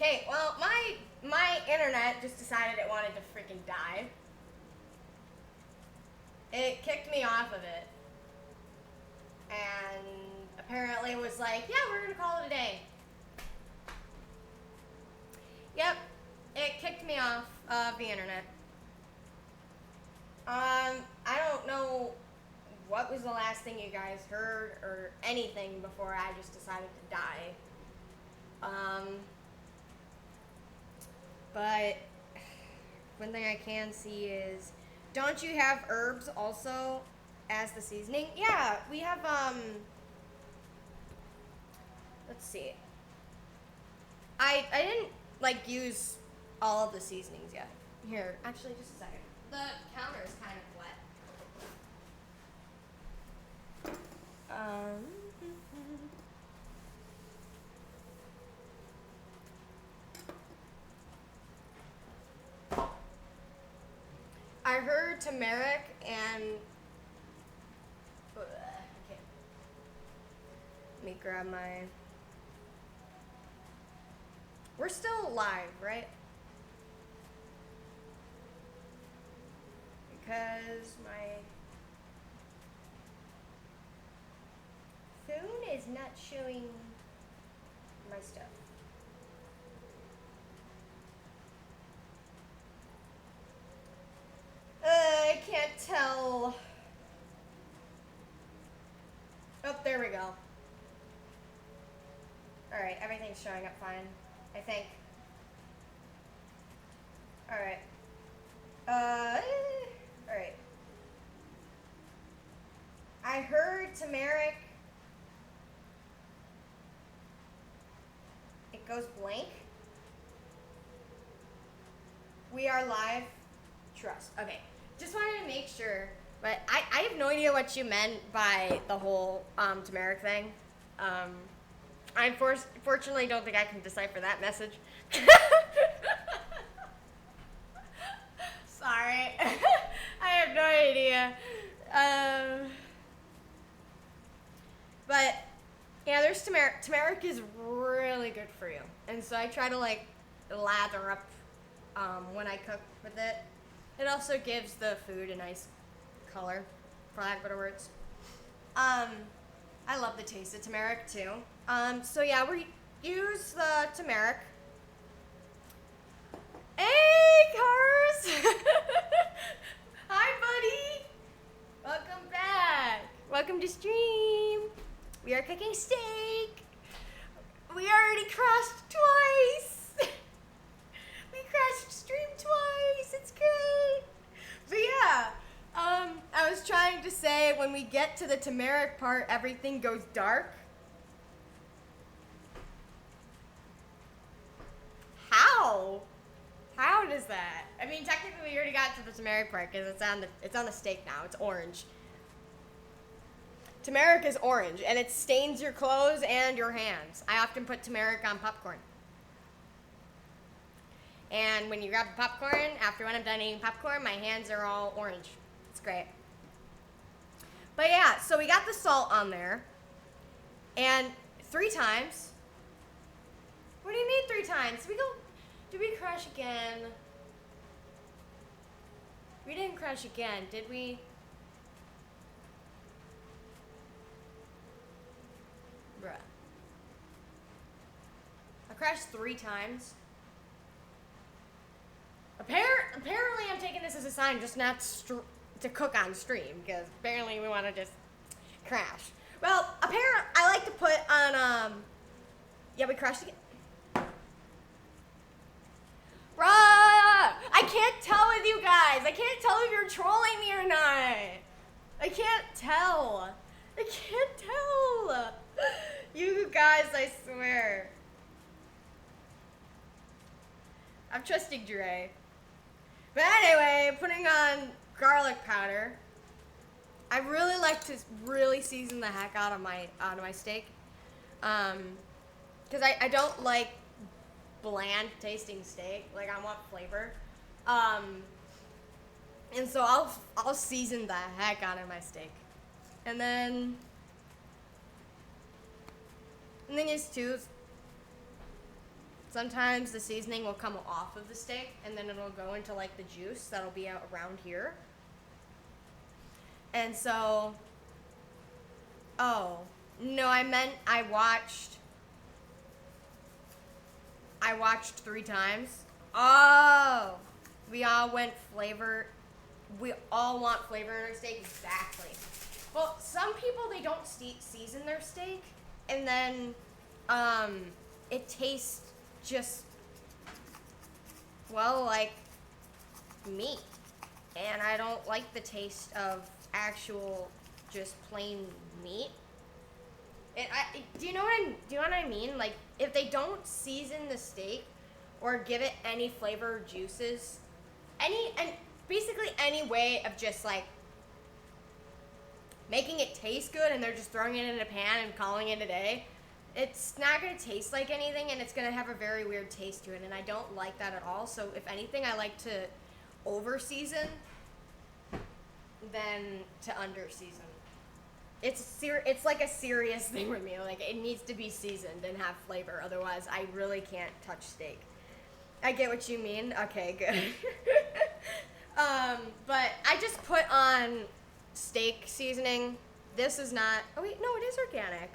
Okay, well, my internet just decided it wanted to freaking die. It kicked me off of it. And apparently was like, yeah, we're gonna call it a day. Yep, it kicked me off of the internet. I don't know what was the last thing you guys heard or anything before I just decided to die. But one thing I can see is, don't you have herbs also as the seasoning? Yeah, we have, let's see. I didn't, like, use all of the seasonings yet. Here, actually, just a second. The counter is kind of wet. I heard turmeric and okay. Let me grab my. We're still live, right? Because my phone is not showing my stuff. I can't tell. Oh, there we go. Alright, everything's showing up fine, I think. Alright. Alright. I heard turmeric. It goes blank. We are live. Trust. Okay. Just wanted to make sure, but I have no idea what you meant by the whole turmeric thing. I fortunately don't think I can decipher that message. Sorry. I have no idea. But yeah, there's turmeric. Turmeric is really good for you, and so I try to like lather up when I cook with it. It also gives the food a nice color, for lack of better words. I love the taste of turmeric too. So yeah, we use the turmeric. Hey, Cars! Hi, buddy! Welcome back. Welcome to stream. We are cooking steak. We already crashed twice. We crashed stream twice. It's great. But yeah, I was trying to say when we get to the turmeric part, everything goes dark. How? How does that? I mean, technically, we already got to the turmeric part because it's on the steak now. It's orange. Turmeric is orange, and it stains your clothes and your hands. I often put turmeric on popcorn. And when you grab the popcorn, after when I'm done eating popcorn, my hands are all orange. It's great. But yeah, so we got the salt on there. And 3 times. What do you mean 3 times? Did we crash again? We didn't crash again, did we? Bruh. I crashed 3 times. Apparently I'm taking this as a sign just not to cook on stream, because apparently we want to just crash. Well, apparently I like to put on, yeah, we crashed again. Bruh! I can't tell with you guys. I can't tell if you're trolling me or not. I can't tell. I can't tell. You guys, I swear. I'm trusting Dre. But anyway, putting on garlic powder. I really like to really season the heck out of my steak. Because I don't like bland tasting steak. Like, I want flavor. And so I'll season the heck out of my steak. And then is too, Sometimes the seasoning will come off of the steak and then it'll go into like the juice that'll be out around here. And so, oh, no, I meant I watched 3 times. Oh, we all want flavor in our steak, exactly. Well, some people, they don't season their steak, and then it tastes just, well, like meat. And I don't like the taste of actual just plain meat. Do you know what I mean? Like, if they don't season the steak or give it any flavor or juices, basically any way of just like making it taste good, and they're just throwing it in a pan and calling it a day, it's not going to taste like anything, and it's going to have a very weird taste to it, and I don't like that at all. So if anything, I like to over season than to under season. It's like a serious thing with me. Like, it needs to be seasoned and have flavor, otherwise I really can't touch steak. I get what you mean. Okay, good. But I just put on steak seasoning. This is not, oh wait, no, it is organic.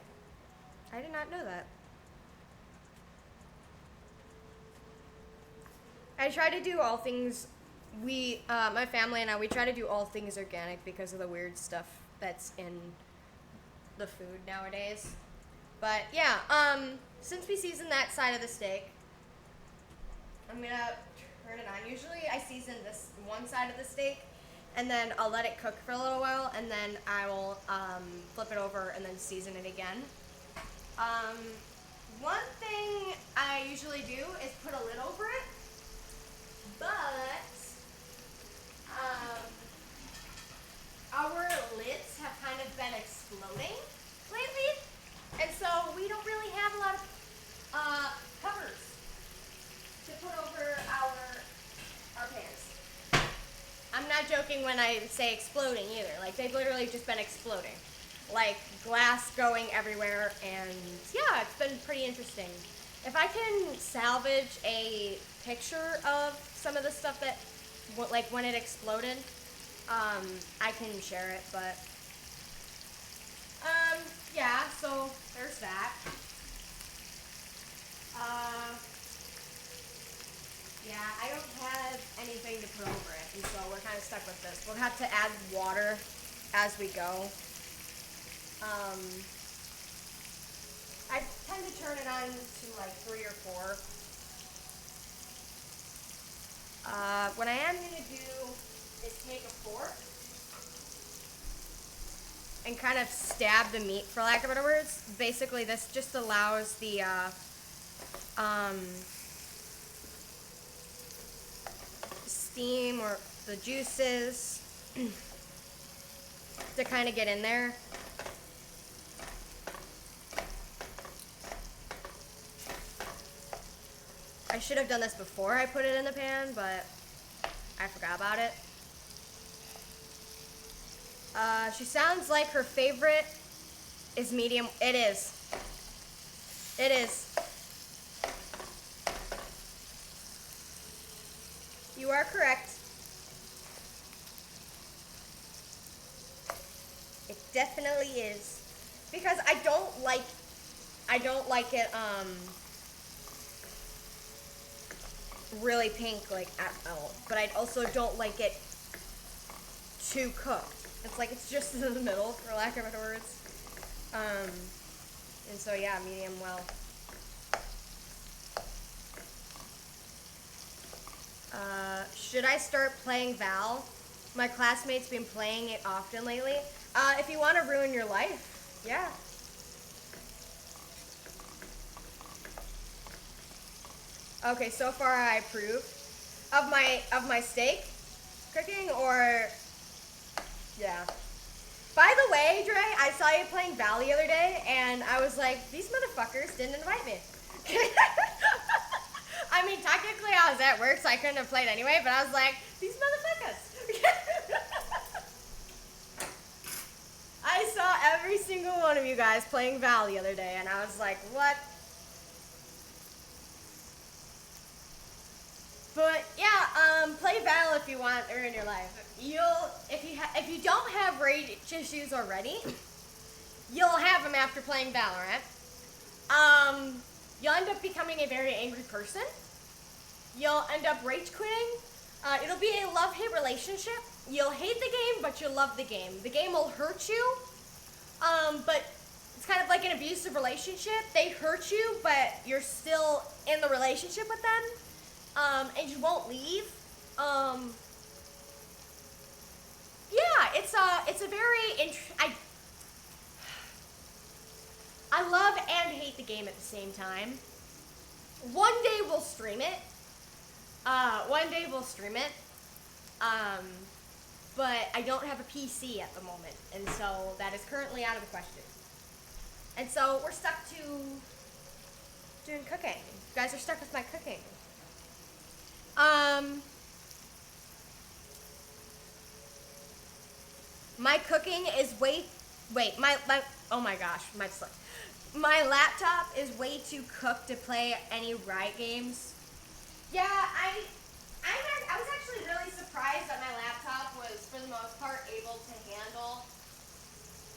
I did not know that. I try to do all things, my family and I, we try to do all things organic because of the weird stuff that's in the food nowadays. But yeah, since we seasoned that side of the steak, I'm gonna turn it on. Usually I season this one side of the steak, and then I'll let it cook for a little while, and then I will flip it over and then season it again. One thing I usually do is put a lid over it, but our lids have kind of been exploding lately, and so we don't really have a lot of covers to put over our pans. I'm not joking when I say exploding either. Like, they've literally just been exploding. Like, glass going everywhere, and yeah, it's been pretty interesting. If I can salvage a picture of some of the stuff that, like, when it exploded, I can share it, but, yeah, so there's that. Yeah, I don't have anything to put over it, and so we're kind of stuck with this. We'll have to add water as we go. I tend to turn it on to like 3 or 4. What I am going to do is take a fork and kind of stab the meat, for lack of better words. Basically, this just allows the steam or the juices to kind of get in there. I should have done this before I put it in the pan, but I forgot about it. She sounds like her favorite is medium. It is. It is. You are correct. It definitely is. Because I don't like it, really pink, like, at all. But I also don't like it too cooked. It's like, it's just in the middle, for lack of better words. And so, yeah, medium well. Should I start playing Val? My classmates been playing it often lately. If you want to ruin your life, yeah. Okay, so far I approve of my steak cooking, or yeah. By the way, Dre, I saw you playing Val the other day, and I was like, these motherfuckers didn't invite me. I mean, technically I was at work, so I couldn't have played anyway, but I was like, these motherfuckers. I saw every single one of you guys playing Val the other day, and I was like, what? if you want her in your life. If you don't have rage issues already, you'll have them after playing Valorant. You'll end up becoming a very angry person. You'll end up rage quitting. It'll be a love-hate relationship. You'll hate the game, but you'll love the game. The game will hurt you, but it's kind of like an abusive relationship. They hurt you, but you're still in the relationship with them, and you won't leave. Yeah, it's a very I love and hate the game at the same time. One day we'll stream it. But I don't have a PC at the moment, and so that is currently out of the question. And so we're stuck to doing cooking. You guys are stuck with my cooking. My cooking is oh my gosh, my laptop is way too cooked to play any Riot games. Yeah, I was actually really surprised that my laptop was, for the most part, able to handle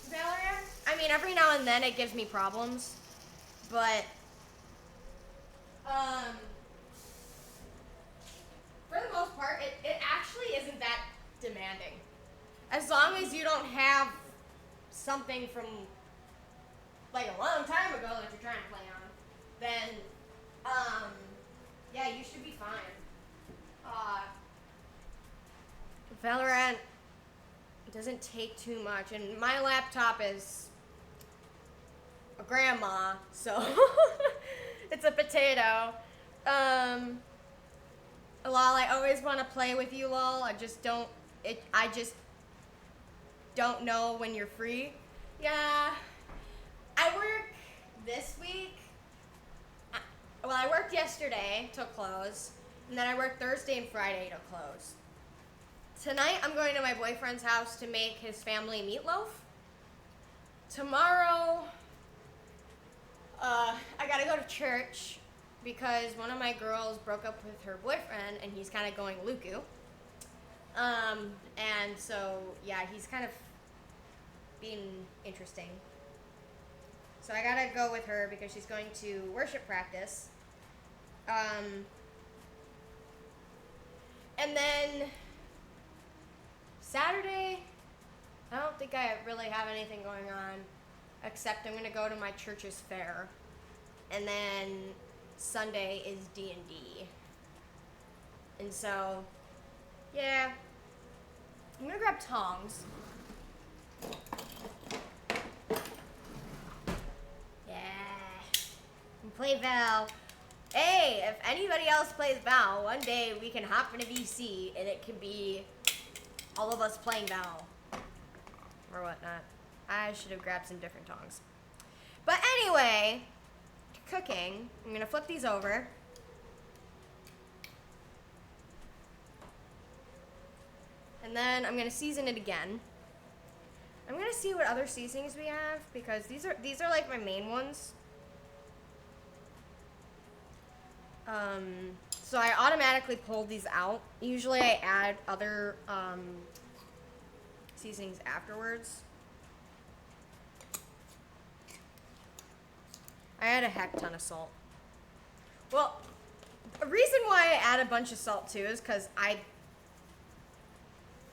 Valorant. I mean, every now and then it gives me problems, but for the most part, it actually isn't that demanding. As long as you don't have something from like a long time ago that you're trying to play on, then yeah, you should be fine. Valorant doesn't take too much, and my laptop is a grandma, so it's a potato. Lol, I always want to play with you, lol. I just don't know when you're free. Yeah, I work this week. Well, I worked yesterday till close, and then I worked Thursday and Friday till close. Tonight, I'm going to my boyfriend's house to make his family meatloaf. Tomorrow, I gotta go to church because one of my girls broke up with her boyfriend, and he's kind of going Luku. And so, yeah, he's kind of being interesting. So I gotta go with her because she's going to worship practice. And then Saturday, I don't think I really have anything going on, except I'm gonna go to my church's fair. And then Sunday is D&D. And so, yeah, I'm gonna grab tongs. Play Val. Hey, if anybody else plays Val, one day we can hop in a VC and it can be all of us playing Val or whatnot. I should have grabbed some different tongs. But anyway, cooking. I'm gonna flip these over. And then I'm gonna season it again. I'm gonna see what other seasonings we have because these are like my main ones. So I automatically pulled these out. Usually I add other seasonings afterwards. I add a heck ton of salt. Well, a reason why I add a bunch of salt too is because I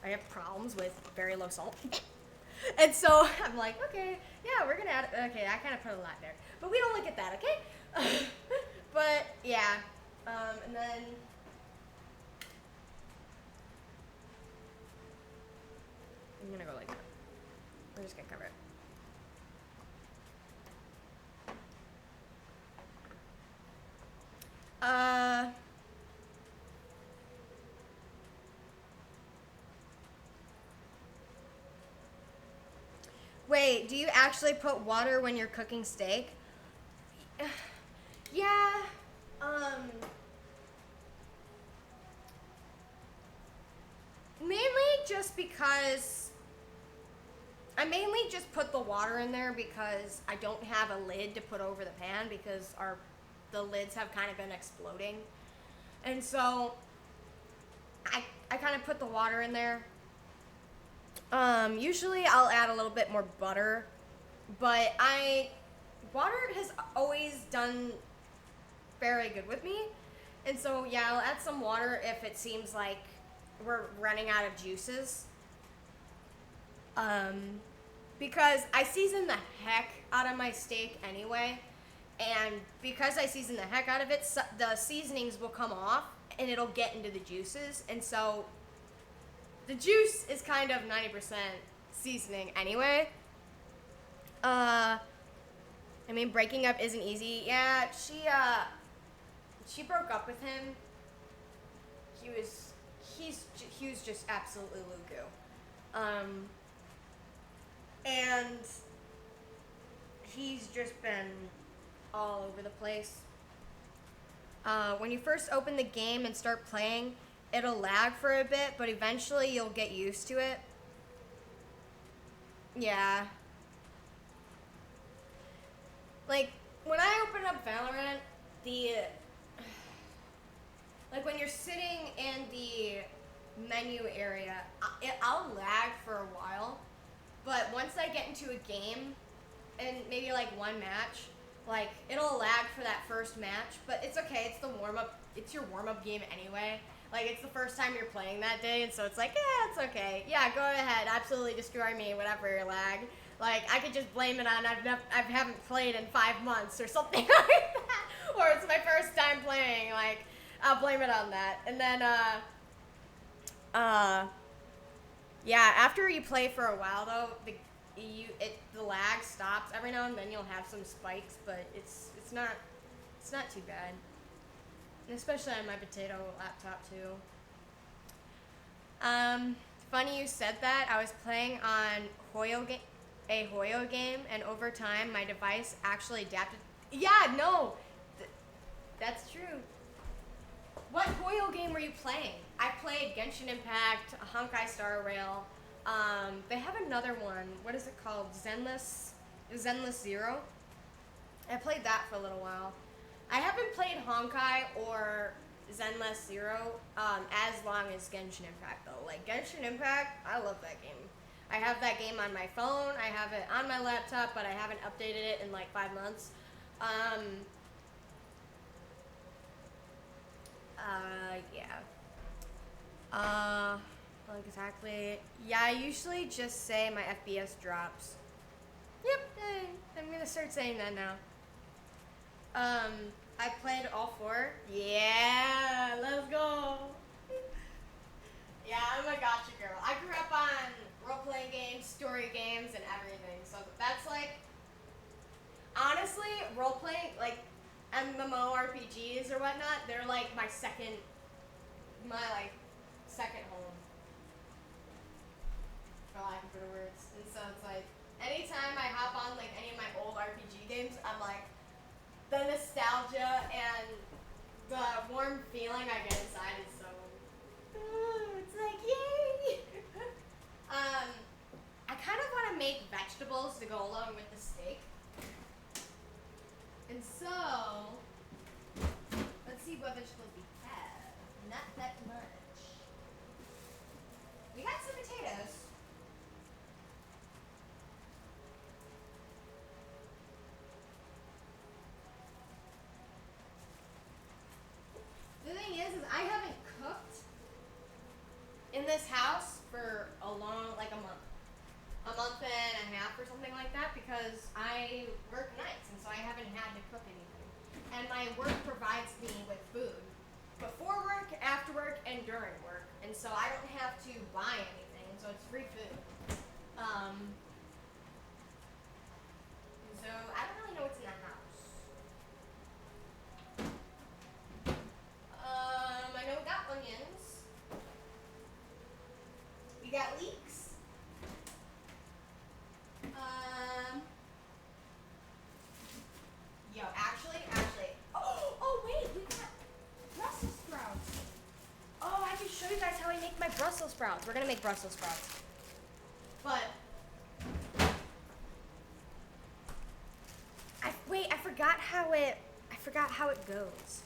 have problems with very low salt. And so I'm like, okay, yeah, we're gonna add it. Okay, I kind of put a lot there. But we don't look at that, okay? But yeah, and then I'm gonna go like that. We're just gonna cover it. Wait, do you actually put water when you're cooking steak? Yeah, mainly just because I mainly just put the water in there because I don't have a lid to put over the pan because the lids have kind of been exploding. And so I kind of put the water in there. Usually I'll add a little bit more butter, but water has always done very good with me. And so, yeah, I'll add some water if it seems like we're running out of juices. Because I season the heck out of my steak anyway. And because I season the heck out of it, the seasonings will come off and it'll get into the juices. And so the juice is kind of 90% seasoning anyway. I mean, breaking up isn't easy. Yeah, she broke up with him. He was just absolutely Lugu. And he's just been all over the place. When you first open the game and start playing, it'll lag for a bit, but eventually you'll get used to it. Yeah. Like, when I open up Valorant, like when you're sitting in the menu area, I'll lag for a while, but once I get into a game, and maybe like one match, like it'll lag for that first match, but it's okay, it's the warm-up, it's your warm-up game anyway. Like, it's the first time you're playing that day, and so it's like, yeah, it's okay. Yeah, go ahead, absolutely destroy me, whatever, lag. Like, I could just blame it on I haven't played in 5 months or something like that. Or it's my first time playing, like, I'll blame it on that. And then, yeah, after you play for a while, though, the lag stops. Every now and then you'll have some spikes, but it's not too bad. And especially on my potato laptop, too. Funny you said that. I was playing on a Hoyo game, and over time, my device actually adapted. Yeah, no, that's true. What Hoyo game were you playing? I played Genshin Impact, Honkai Star Rail. They have another one. What is it called? Zenless Zero. I played that for a little while. I haven't played Honkai or Zenless Zero as long as Genshin Impact, though. Like, Genshin Impact, I love that game. I have that game on my phone. I have it on my laptop, but I haven't updated it in like 5 months. Yeah. Like exactly. Yeah, I usually just say my FPS drops. Yep, I'm gonna start saying that now. I played all 4. Yeah, let's go. Yeah, I'm a gotcha girl. I grew up on role-playing games, story games, and everything. So that's like, honestly, role-playing, like MMORPGs or whatnot, they're like my second home, for lack of better words. And so it's like, anytime I hop on like any of my old RPG games, I'm like, the nostalgia and the warm feeling I get inside is so, it's like, yay! I kind of want to make vegetables to go along with the steak. And so, let's see what vegetables we have. Not that much. We got some potatoes. The thing is I haven't cooked in this house for a month. A month and a half or something like that, because I work nights, and so I haven't had to cook anything. And my work provides me with food before work, after work, and during work. And so I don't have to buy anything, and so it's free food. And so I don't really know what's in the house. I know we got onions. We got leeks. Actually. Oh, wait, we got Brussels sprouts. Oh, I can show you guys how I make my Brussels sprouts. We're gonna make Brussels sprouts. But, I forgot how it goes.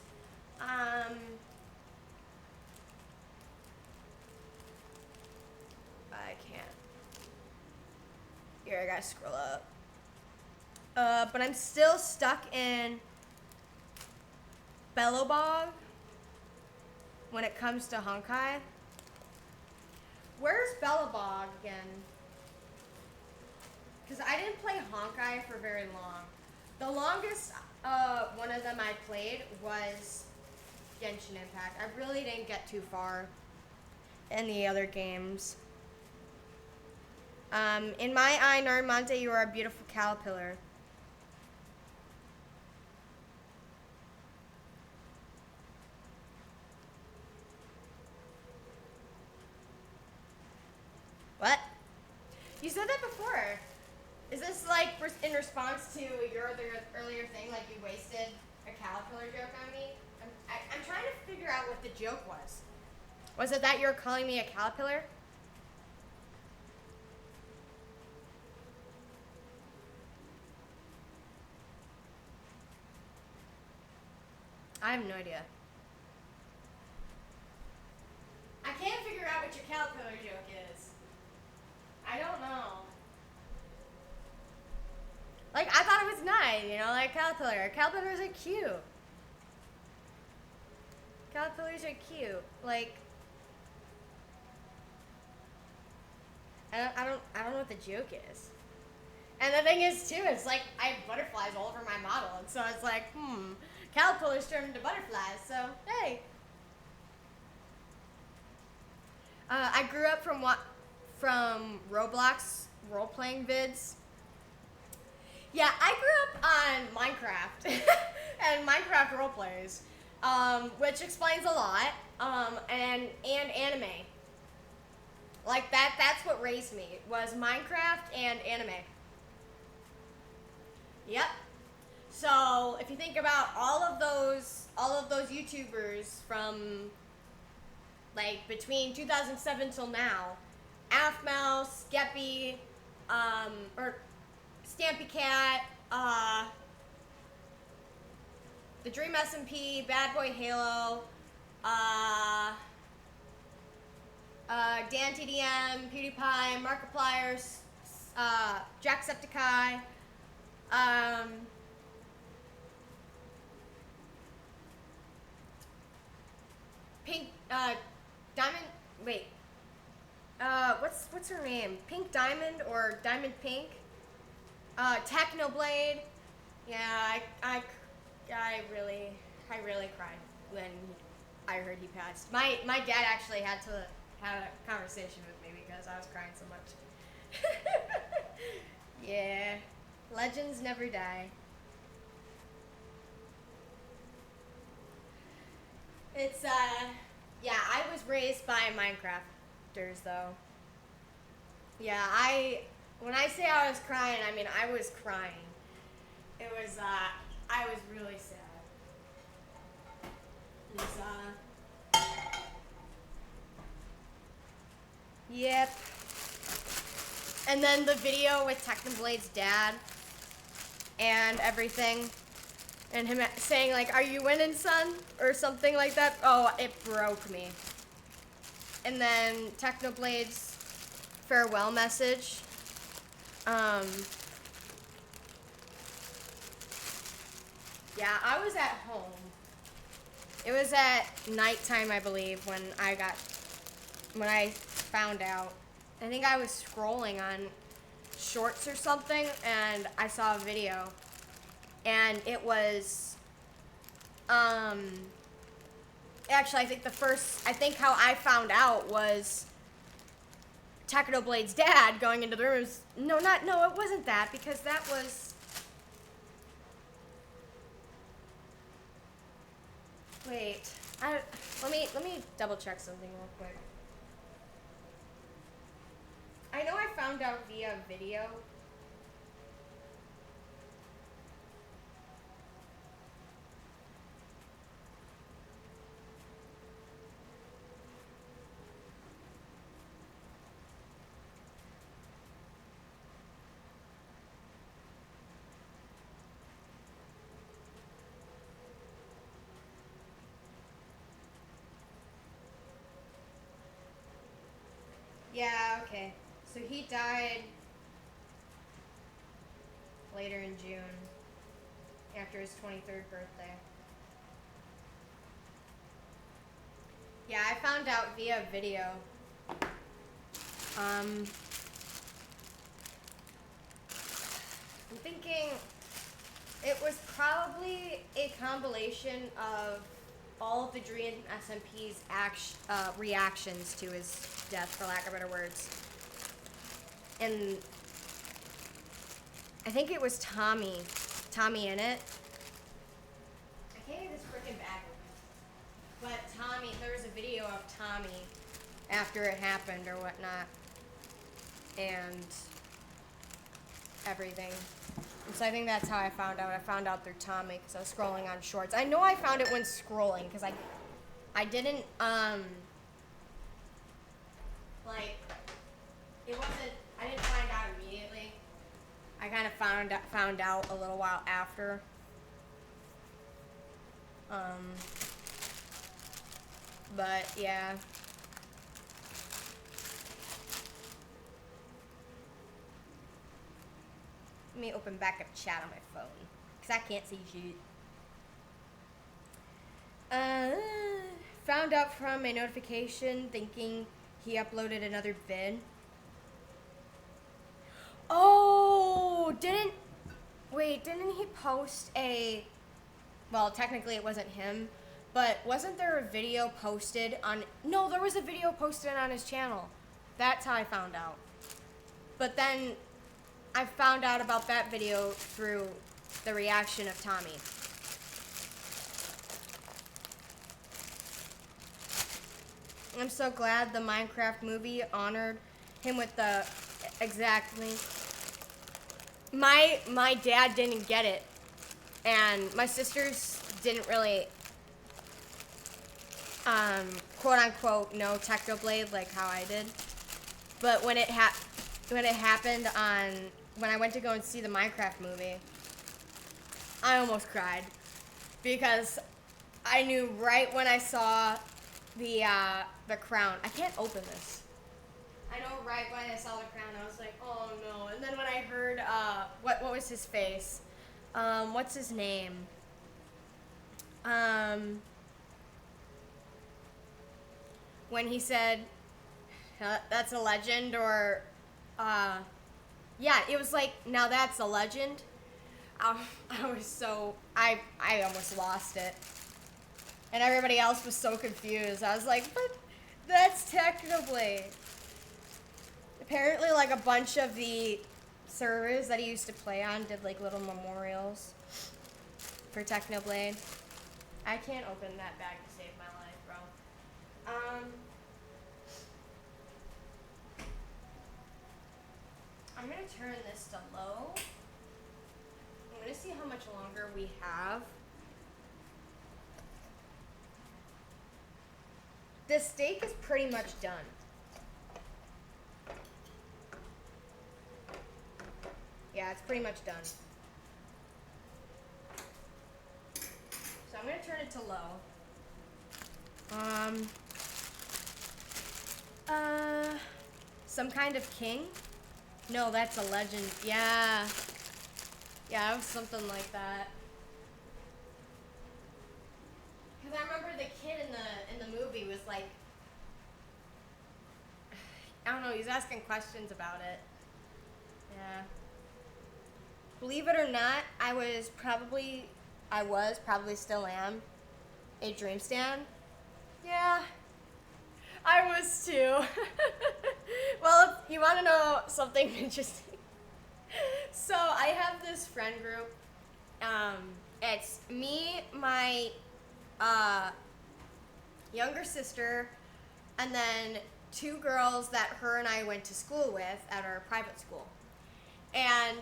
Here, I gotta scroll up. But I'm still stuck in Bellobog when it comes to Honkai. Where's Bellobog again? Because I didn't play Honkai for very long. The longest one of them I played was Genshin Impact. I really didn't get too far in the other games. In my eye, Narmonte, you are a beautiful caterpillar. What? You said that before. Is this like in response to your earlier thing, like you wasted a caterpillar joke on me? I'm trying to figure out what the joke was. Was it that you were calling me a caterpillar? I have no idea. I can't figure out what your caterpillar joke is. I don't know. Like, I thought it was nice, you know, like caterpillar. Caterpillars are cute. Caterpillars are cute. Like, I don't know what the joke is. And the thing is too, it's like I have butterflies all over my model, and so it's like, caterpillars turn into butterflies. So hey. I grew up from Roblox role-playing vids. Yeah, I grew up on Minecraft and Minecraft roleplays, which explains a lot. And anime. Like that's what raised me, was Minecraft and anime. Yep. So if you think about all of those YouTubers from like between 2007 till now, Mouse, Skeppy, or Stampy Cat, the Dream SMP, Bad Boy Halo, Dan TDM, PewDiePie, Markiplier, Jacksepticeye, Pink, Diamond, wait, what's her name? Pink Diamond or Diamond Pink? Technoblade. Yeah, I really cried when I heard he passed. My dad actually had to have a conversation with me because I was crying so much. Yeah, legends never die. It's yeah, I was raised by Minecrafters though. Yeah, when I say I was crying, I mean I was crying. It was I was really sad. It was yep. And then the video with Technoblade's dad and everything, and him saying like, "Are you winning, son?" or something like that. Oh, it broke me. And then Technoblade's farewell message. Yeah, I was at home. It was at nighttime, I believe, when I found out. I think I was scrolling on Shorts or something, and I saw a video. And it was, actually, I think how I found out was Technoblade's dad going into the rooms. No, it wasn't that, because that was, wait, let me double check something real quick. I know I found out via video. Yeah, okay. So he died later in June, after his 23rd birthday. Yeah, I found out via video. I'm thinking it was probably a compilation of all of the Dream SMP's reactions to his death, for lack of better words. And I think it was Tommy in it. I can't get this freaking bag open. But Tommy, there was a video of Tommy after it happened or whatnot. And everything. And so I think that's how I found out. I found out through Tommy because I was scrolling on shorts. I know I found it when scrolling because I didn't, like, it wasn't, I didn't find out immediately. I kind of found out a little while after. But yeah. Let me open back up chat on my phone because I can't see shit. Found out from a notification thinking he uploaded another vid. Oh, didn't he post a, well, technically it wasn't him, but wasn't there a video posted on, no, there was a video posted on his channel. That's how I found out. But then I found out about that video through the reaction of Tommy. I'm so glad the Minecraft movie honored him with the, exactly. My dad didn't get it, and my sisters didn't really, quote unquote, know Technoblade like how I did. But when it happened when I went to go and see the Minecraft movie, I almost cried because I knew right when I saw the crown. I can't open this. I know right when I saw the crown, I was like, oh no. And then when I heard, what was his face? What's his name? When he said, that's a legend, or, yeah, it was like, now that's a legend. I almost lost it. And everybody else was so confused. I was like, but that's Technoblade. Apparently, like, a bunch of the servers that he used to play on did, like, little memorials for Technoblade. I can't open that bag to save my life, bro. I'm gonna turn this to low. I'm gonna see how much longer we have. The steak is pretty much done. Yeah, it's pretty much done. So I'm gonna turn it to low. Some kind of king? No, that's a legend. Yeah. Yeah, it was something like that. Because I remember the kid in the movie was like, I don't know, he was asking questions about it. Yeah. Believe it or not, I was, probably still am, a Dream stan. Yeah, I was too. Well, if you want to know something interesting. So I have this friend group. It's me, my younger sister, and then two girls that her and I went to school with at our private school. And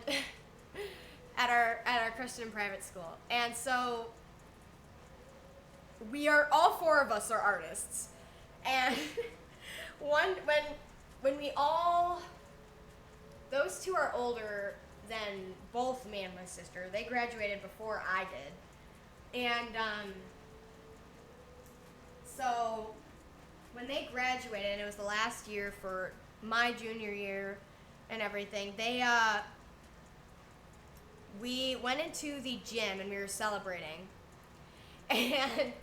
at our Christian private school. And so all four of us are artists. And when we all, those two are older than both me and my sister. They graduated before I did. And so when they graduated, and it was the last year for my junior year and everything, they we went into the gym and we were celebrating. And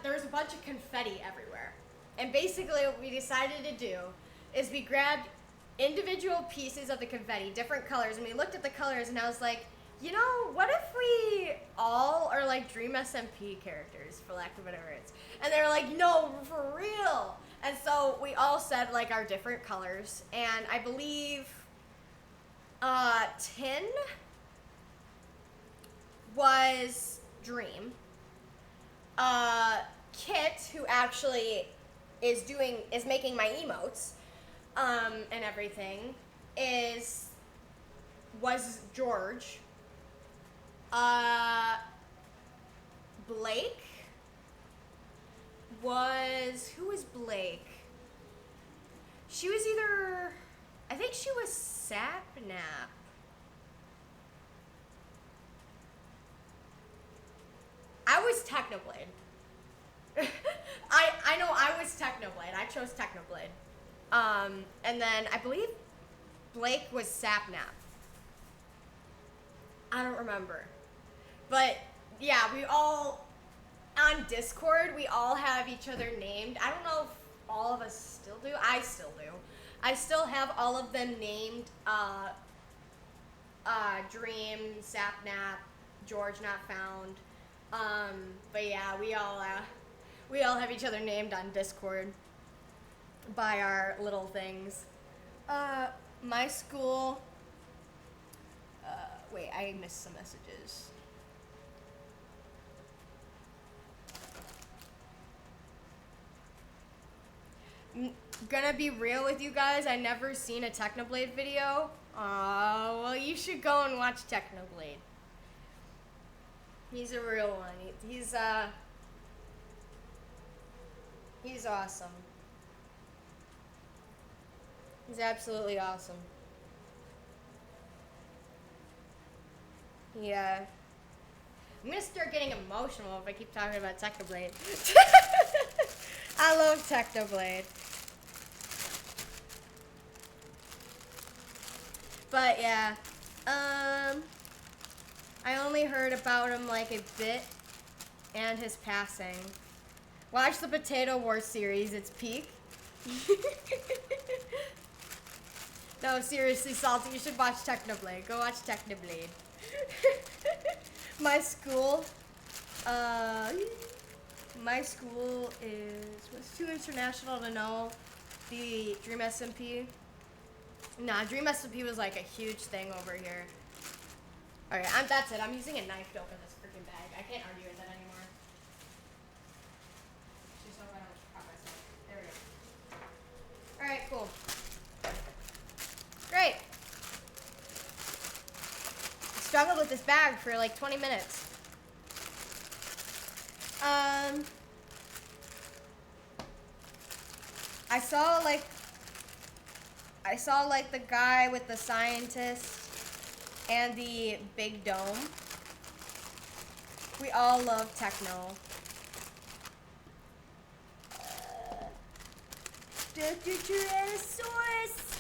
there was a bunch of confetti everywhere. And basically what we decided to do is we grabbed individual pieces of the confetti, different colors, and we looked at the colors and I was like, you know, what if we all are like Dream SMP characters, for lack of better words? And they were like, no, for real. And so we all said like our different colors, and I believe Tin was Dream. Kit, who actually is making my emotes, and everything, was George. Blake who was Blake? She was I think she was Sapnap. I was Technoblade. I know I was Technoblade. I chose Technoblade. And then I believe Blake was Sapnap. I don't remember. But yeah, we all, on Discord, we all have each other named. I don't know if all of us still do. I still do. I still have all of them named Dream, Sapnap, George Not Found. But yeah, we all have each other named on Discord by our little things. My school, wait, I missed some messages. Gonna be real with you guys, I never seen a Technoblade video. Oh, well, you should go and watch Technoblade. He's a real one. He's awesome. He's absolutely awesome. Yeah. I'm gonna start getting emotional if I keep talking about Technoblade. I love Technoblade. But yeah, I only heard about him like a bit and his passing. Watch the Potato Wars series, it's peak. No, seriously, Salty, you should watch Technoblade. Go watch Technoblade. My school was too international to know the Dream SMP. Nah, Dream SMP was like a huge thing over here. Alright, that's it. I'm using a knife to open this freaking bag. I can't argue with that anymore. Just hope I don't cut myself. There we go. Alright, cool. Great. I struggled with this bag for like 20 minutes. I saw like the guy with the scientist and the big dome. We all love techno. Dr. Tyrannosaurus!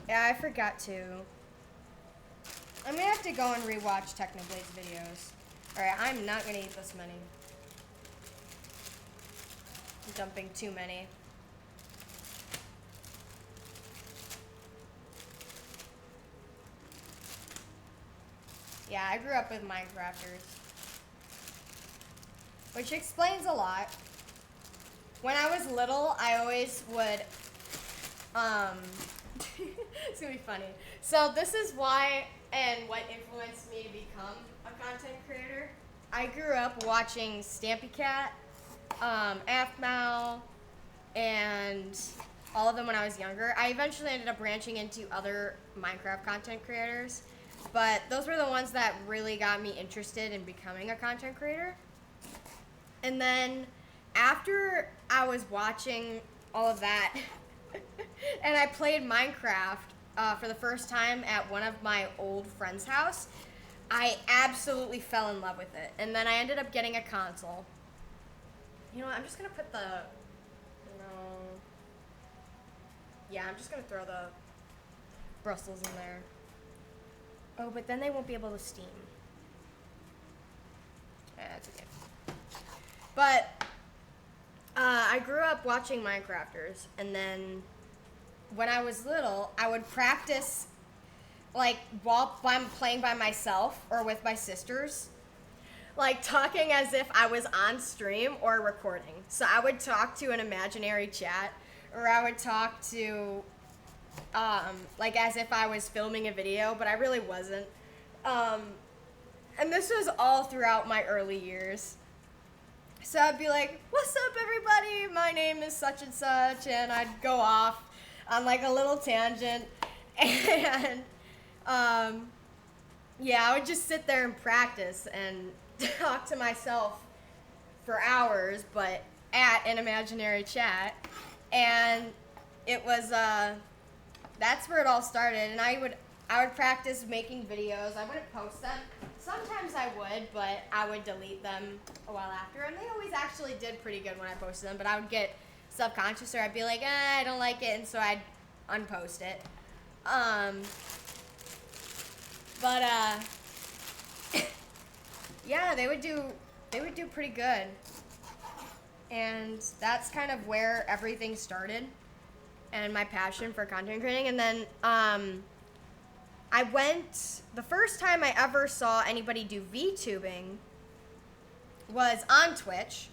Yeah, I forgot to. I'm gonna have to go and rewatch Technoblade's videos. Alright, I'm not gonna eat this many. I'm dumping too many. Yeah, I grew up with Minecrafters. Which explains a lot. When I was little, I always would, it's gonna be funny. So this is why and what influenced me to become a content creator. I grew up watching Stampy Cat, Aphmau, and all of them when I was younger. I eventually ended up branching into other Minecraft content creators, but those were the ones that really got me interested in becoming a content creator. And then after I was watching all of that, and I played Minecraft for the first time at one of my old friends' house, I absolutely fell in love with it. And then I ended up getting a console. You know what, I'm just gonna put the, yeah, I'm just gonna throw the Brussels in there. Oh, but then they won't be able to steam. That's okay. But I grew up watching Minecrafters, and then when I was little, I would practice like while I'm playing by myself or with my sisters, like talking as if I was on stream or recording. So I would talk to an imaginary chat, or I would talk to like as if I was filming a video, but I really wasn't. And this was all throughout my early years. So I'd be like, what's up everybody? My name is such and such, and I'd go off on like a little tangent. And yeah, I would just sit there and practice and talk to myself for hours, but at an imaginary chat. And it was, that's where it all started. And I would practice making videos. I wouldn't post them. Sometimes I would, but I would delete them a while after. And they always actually did pretty good when I posted them, but I would get subconscious, or I'd be like, I don't like it, and so I'd unpost it. But yeah, they would do pretty good. And that's kind of where everything started, and my passion for content creating. And then the first time I ever saw anybody do VTubing was on Twitch,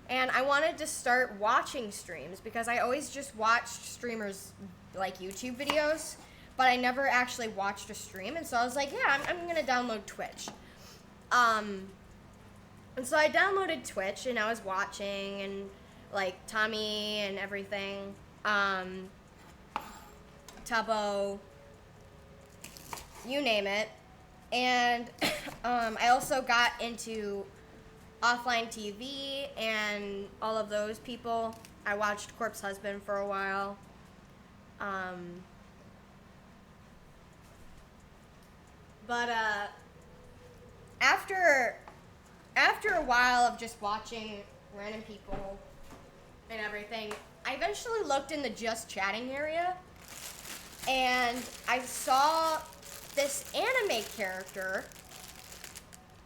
and I wanted to start watching streams because I always just watched streamers like YouTube videos, but I never actually watched a stream. And so I was like, yeah, I'm gonna download Twitch. And so I downloaded Twitch, and I was watching, and like Tommy and everything, Tubbo, you name it. And I also got into offline TV and all of those people. I watched Corpse Husband for a while. But after a while of just watching random people and everything, I eventually looked in the just chatting area, and I saw this anime character,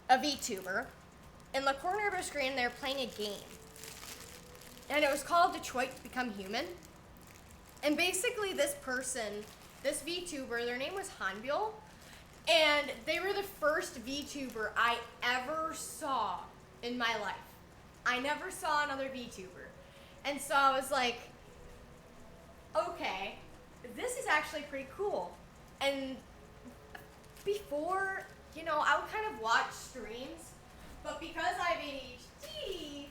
a VTuber, in the corner of a screen. They were playing a game, and it was called Detroit Become Human. And basically this person, this VTuber, their name was Hanbyul, and they were the first VTuber I ever saw in my life. I never saw another VTuber. And so I was like, okay, this is actually pretty cool. And before, I would kind of watch streams, but because I have ADHD,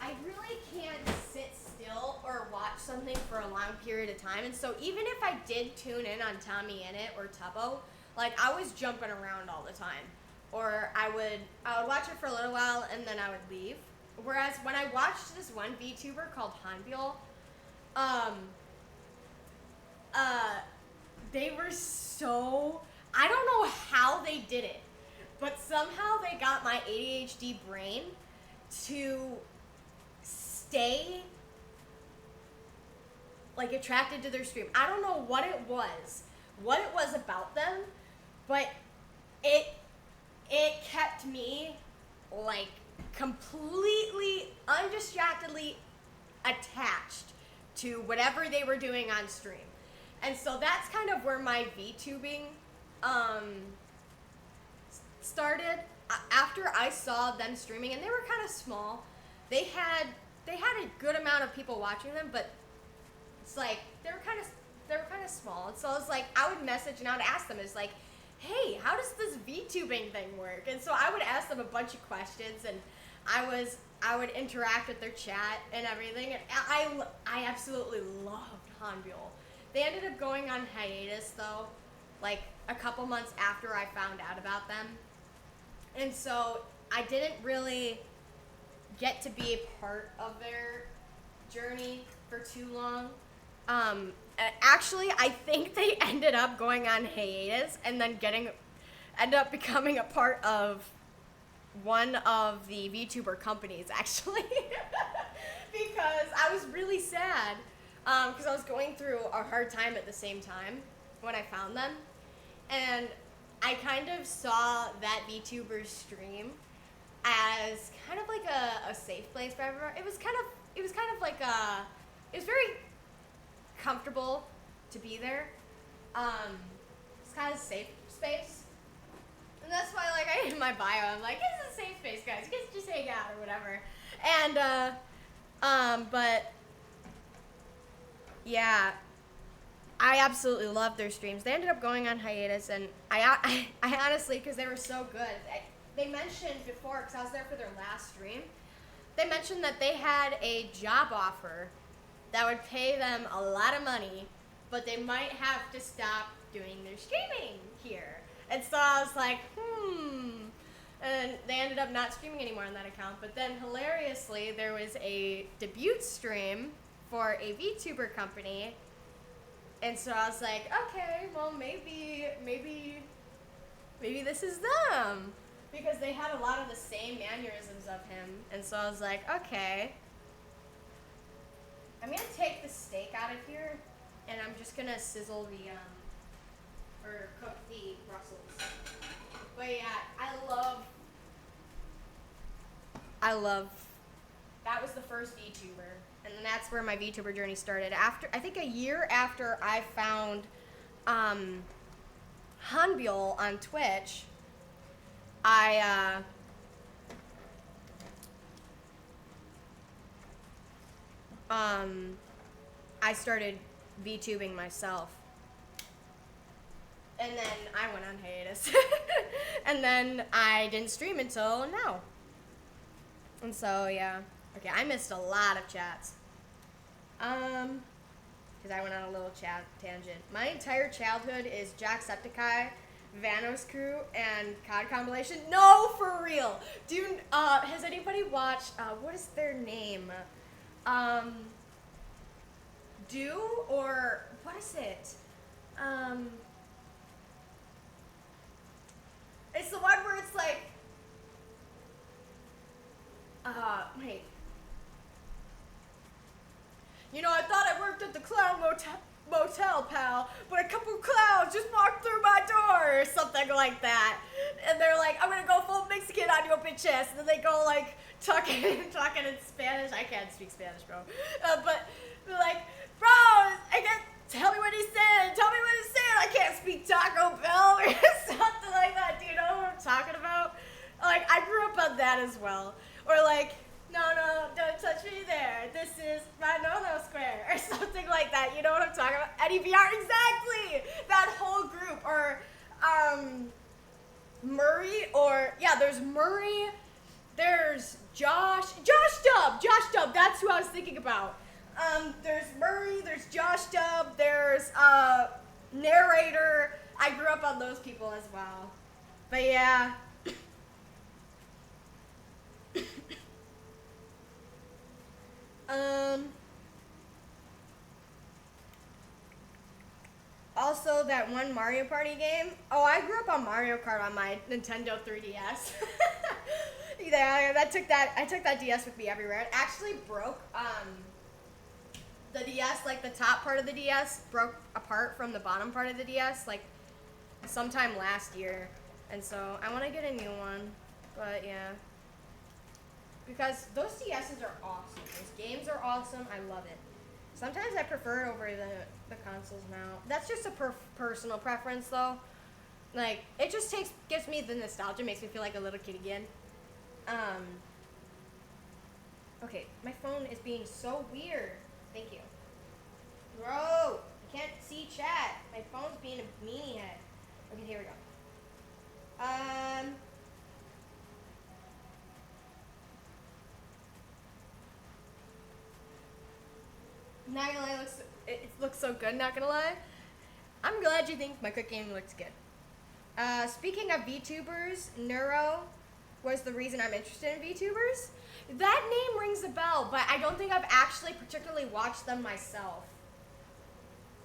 I really can't sit still or watch something for a long period of time. And so even if I did tune in on Tommy Innit or Tubbo, like I was jumping around all the time. Or I would watch it for a little while and then I would leave. Whereas when I watched this one VTuber called Hanbyul, they were so, I don't know how they did it, but somehow they got my ADHD brain to stay like attracted to their stream. I don't know what it was about them, but it kept me like completely undistractedly attached to whatever they were doing on stream. And so that's kind of where my VTubing started. After I saw them streaming, and they were kind of small. They had a good amount of people watching them, but it's like they were kind of small. And so I was like, I would message and I would ask them, it's like, hey, how does this VTubing thing work? And so I would ask them a bunch of questions, and I would interact with their chat and everything. And I absolutely loved Hanbyul. They ended up going on hiatus though, like a couple months after I found out about them. And so I didn't really get to be a part of their journey for too long. Actually, I think they ended up going on hiatus and then ended up becoming a part of one of the VTuber companies, actually. Because I was really sad, because I was going through a hard time at the same time when I found them, and I kind of saw that VTuber stream as kind of like a safe place for everyone. It was kind of like it was very comfortable to be there. It's kind of a safe space. And that's why, like, in my bio, I'm like, it's a safe space, guys. You guys just hang out or whatever. And, but, yeah, I absolutely loved their streams. They ended up going on hiatus, and I honestly, because they were so good, they mentioned before, because I was there for their last stream, they mentioned that they had a job offer that would pay them a lot of money, but they might have to stop doing their streaming here. And so I was like, and they ended up not streaming anymore on that account. But then hilariously, there was a debut stream for a VTuber company. And so I was like, okay, well, maybe this is them. Because they had a lot of the same mannerisms of him. And so I was like, okay. I'm going to take the steak out of here, and I'm just going to sizzle or cook the Brussels. But yeah, I love, that was the first VTuber, and that's where my VTuber journey started. I think a year after I found Hanbyul on Twitch, I started VTubing myself. And then I went on hiatus. And then I didn't stream until now. And so, yeah. Okay, I missed a lot of chats. Because I went on a little chat tangent. My entire childhood is Jacksepticeye, Vanos Crew, and COD compilation. No, for real. Dude, has anybody watched, what is their name? Do, or, what is it? It's the one where it's like, wait. You know, I thought I worked at the clown motel, pal, but a couple clowns just walked through my door, or something like that. And they're like, I'm gonna go full Mexican on your bitch ass. And then they go like, talking in Spanish. I can't speak Spanish, bro. But they're like, bro, tell me what he said. I can't speak Taco Bell or something like that. Do you know what I'm talking about? Like, I grew up on that as well. Or like, no, don't touch me there. This is my no-no square. Or something like that. You know what I'm talking about? Eddie VR, exactly! That whole group. Or, Murray, or, yeah, there's Murray. There's Josh Dub, that's who I was thinking about. There's Murray, there's Josh Dub, there's, Narrator. I grew up on those people as well. But yeah. Also, that one Mario Party game. Oh, I grew up on Mario Kart on my Nintendo 3DS. Yeah, I took that DS with me everywhere. It actually broke, the DS, like the top part of the DS broke apart from the bottom part of the DS, like sometime last year. And so I want to get a new one, but yeah. Because those DSs are awesome. Those games are awesome. I love it. Sometimes I prefer it over the consoles now. That's just a personal preference, though. Like, it just gives me the nostalgia, makes me feel like a little kid again. Okay, my phone is being so weird. Thank you. Bro, I can't see chat. My phone's being a meanie head. Okay, here we go. Not gonna lie, it looks so good, not gonna lie. I'm glad you think my cooking looks good. Speaking of VTubers, Neuro was the reason I'm interested in VTubers. That name rings a bell, but I don't think I've actually particularly watched them myself.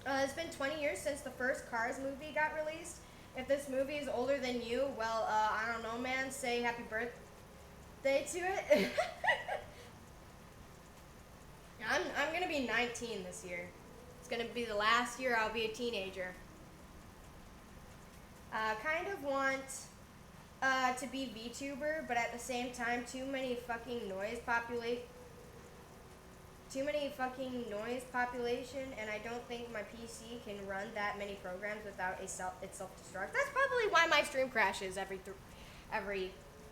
It's been 20 years since the first Cars movie got released. If this movie is older than you, well, I don't know, man. Say happy birthday to it. I'm gonna be 19 this year. It's gonna be the last year I'll be a teenager. Kind of want to be VTuber, but at the same time, too many fucking noise population, and I don't think my PC can run that many programs without it self-destruct. That's probably why my stream crashes every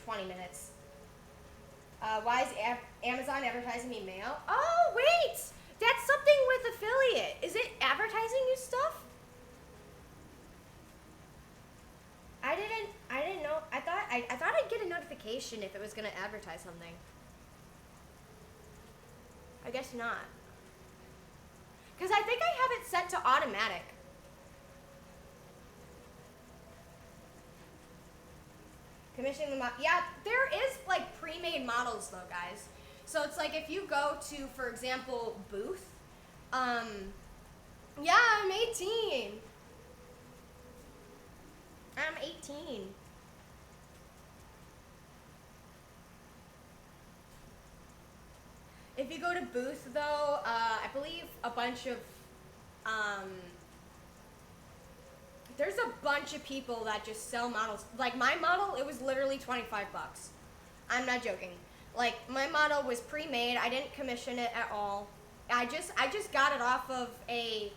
20 minutes. Why is Amazon advertising me mail? Oh, wait! That's something with affiliate. Is it advertising you stuff? I didn't know. I thought I'd get a notification if it was gonna advertise something. I guess not. Cause I think I have it set to automatic. Commissioning the model. Yeah, there is like pre-made models though, guys. So it's like if you go to, for example, Booth. Yeah, I'm 18. I'm 18. If you go to Booth though, I believe a bunch of, there's a bunch of people that just sell models. Like my model, it was literally 25 bucks. I'm not joking. Like my model was pre-made. I didn't commission it at all. I just got it off of a,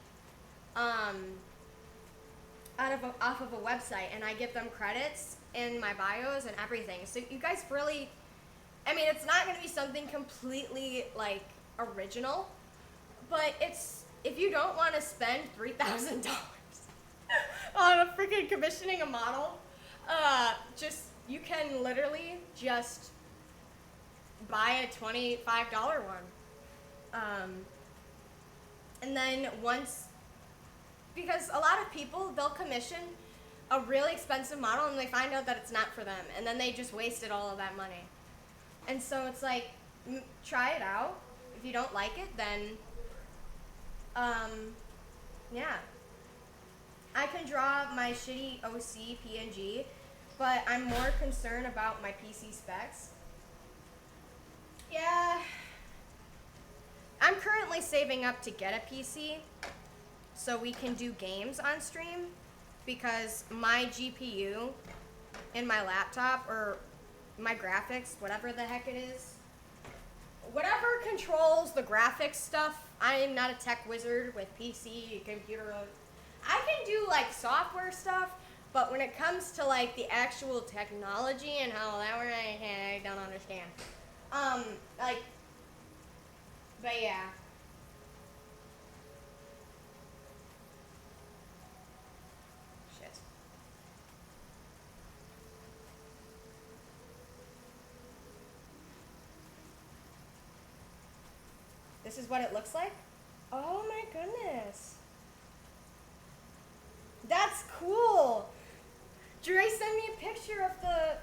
off of a website, and I give them credits in my bios and everything. So you guys really, I mean, it's not gonna be something completely like original, but it's, if you don't want to spend $3,000 on a freaking commissioning a model, just, you can literally just buy a $25 one. And then once, because a lot of people, they'll commission a really expensive model and they find out that it's not for them, and then they just wasted all of that money. And so it's like, try it out. If you don't like it, then, yeah. I can draw my shitty OC PNG, but I'm more concerned about my PC specs. Yeah. I'm currently saving up to get a PC so we can do games on stream, because my GPU in my laptop, or my graphics, whatever the heck it is, whatever controls the graphics stuff, I am not a tech wizard with PC, computer. I can do like software stuff, but when it comes to like the actual technology and how that works, I don't understand. Like, but yeah. Shit. This is what it looks like? Oh my goodness. That's cool. Dre sent me a picture of the,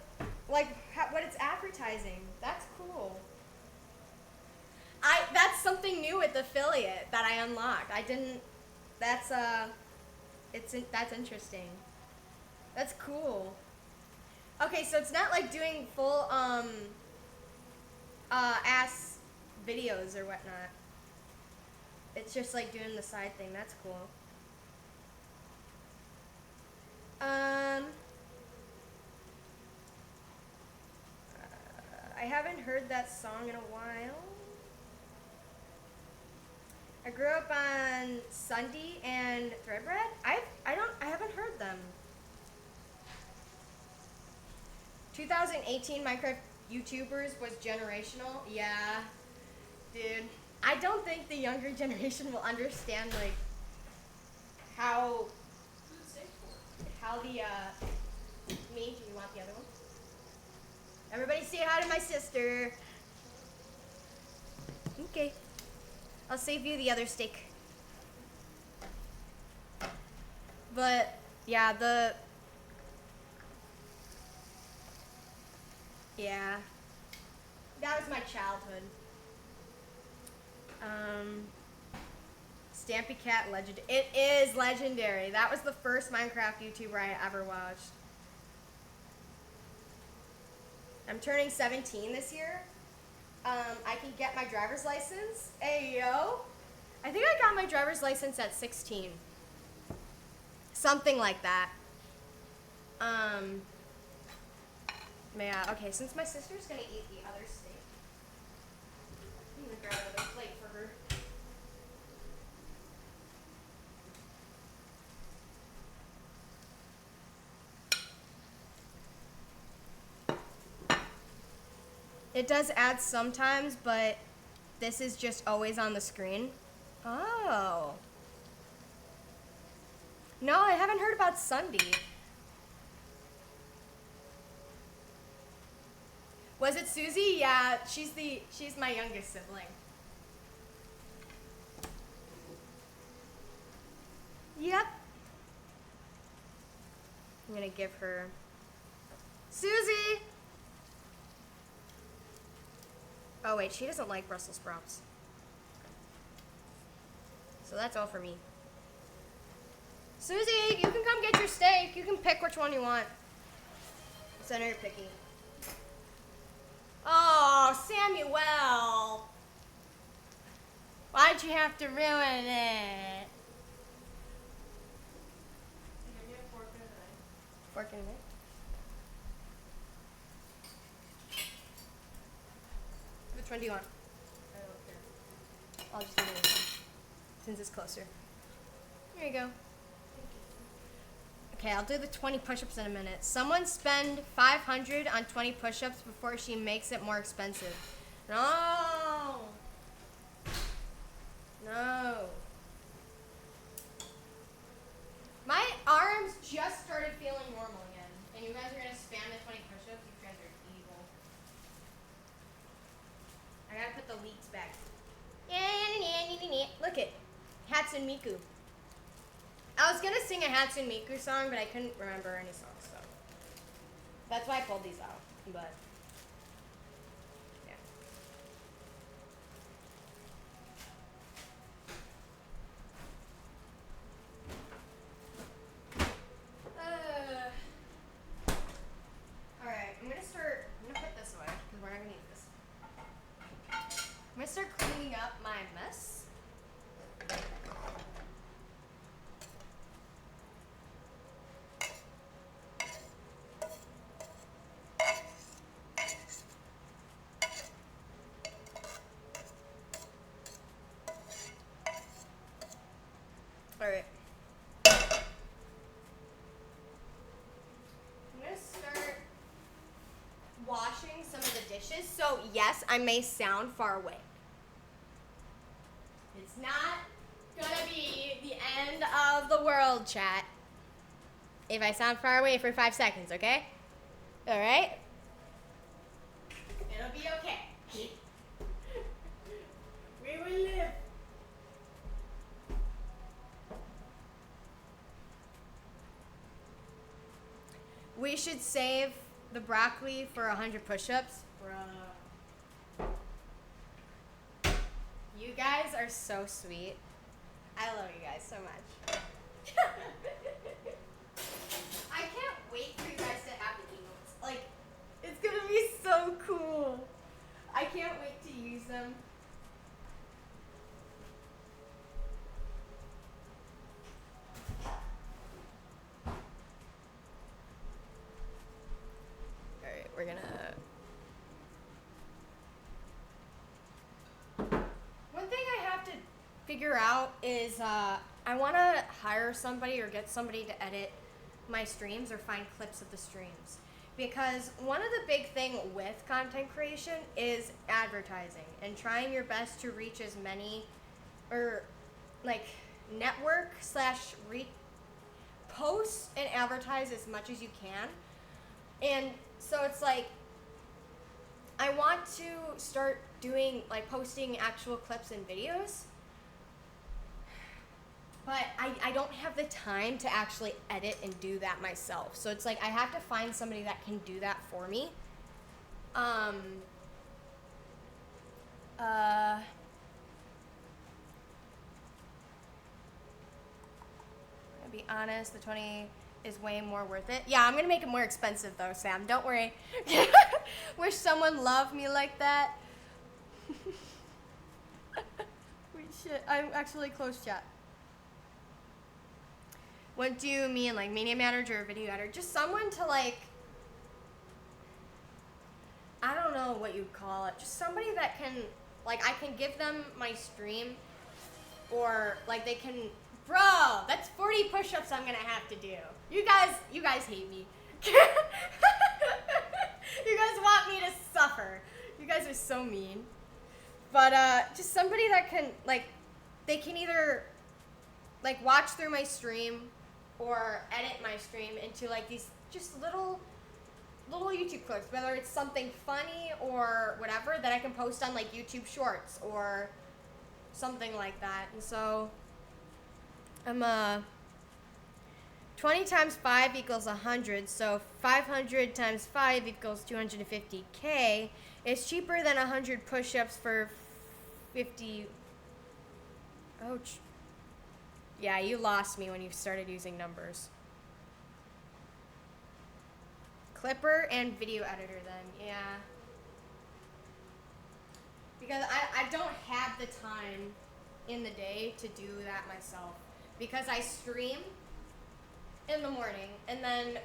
like, what it's advertising. That's cool. That's something new with affiliate that I unlocked. I didn't, that's interesting. That's cool. Okay, so it's not like doing full, ass videos or whatnot. It's just like doing the side thing. That's cool. I haven't heard that song in a while. I grew up on Sunday and Threadbread. I haven't heard them. 2018 Minecraft YouTubers was generational. Yeah, dude. I don't think the younger generation will understand like how the me. Do you want the other one? Everybody say hi to my sister. Okay. I'll save you the other steak. But yeah, yeah. That was my childhood. Stampy Cat legend. It is legendary. That was the first Minecraft YouTuber I ever watched. I'm turning 17 this year. I can get my driver's license. Hey, yo. I think I got my driver's license at 16. Something like that. Yeah, okay, since my sister's gonna eat the other steak, I'm gonna grab another plate for her. It does add sometimes, but this is just always on the screen. Oh. No, I haven't heard about Sunday. Was it Susie? Yeah, she's my youngest sibling. Yep. I'm gonna give her Susie. Oh wait, she doesn't like Brussels sprouts. So that's all for me. Susie, you can come get your steak. You can pick which one you want. So I know you're picky. Oh, Samuel. Why'd you have to ruin it? Give me a fork and a knife. Fork and a knife? Which one do you want? I don't care. I'll just give you this one, since it's closer. Here you go. Okay, I'll do the 20 push-ups in a minute. Someone spend 500 on 20 push-ups before she makes it more expensive. No! No. My arms just started feeling normal again. And you guys are gonna spam the 20 push-ups? You guys are evil. I gotta put the leaks back. Look it. Hatsune Miku. I was gonna sing a Hatsune Miku song, but I couldn't remember any songs, so that's why I pulled these out. But yeah. All right, I'm gonna put this away because we're not gonna need this. I'm gonna start cleaning up my mess. All right. I'm gonna start washing some of the dishes. So yes, I may sound far away. It's not gonna be the end of the world, chat. If I sound far away for 5 seconds, okay? All right? It'll be okay. We will live. We should save the broccoli for 100 push-ups. Bruh. You guys are so sweet. I love you guys so much. I can't wait for you guys to have the emotes. Like, it's gonna be so cool. I can't wait to use them. Alright, we're gonna... One thing I have to figure out is I want to hire somebody or get somebody to edit my streams or find clips of the streams. Because one of the big thing with content creation is advertising and trying your best to reach as many or like network slash post and advertise as much as you can. And so it's like I want to start doing like posting actual clips and videos, but I don't have the time to actually edit and do that myself. So it's like I have to find somebody that can do that for me. To be honest, the 20 is way more worth it. Yeah, I'm gonna make it more expensive though, Sam. Don't worry. Wish someone loved me like that. Wait, shit. I'm actually close chat. What do you mean, like media manager or video editor? Just someone to like, I don't know what you'd call it. Just somebody that can, like, I can give them my stream, or like they can, bro, that's 40 push-ups I'm gonna have to do. You guys hate me. You guys want me to suffer. You guys are so mean. But just somebody that can, like, they can either like watch through my stream or edit my stream into like these just little YouTube clips, whether it's something funny or whatever that I can post on like YouTube Shorts or something like that. And so I'm 20 times 5 equals 100, so 500 times 5 equals 250K. It's cheaper than 100 push-ups for 50. Ouch. Yeah, you lost me when you started using numbers. Clipper and video editor then, yeah. Because I don't have the time in the day to do that myself. Because I stream in the morning, and then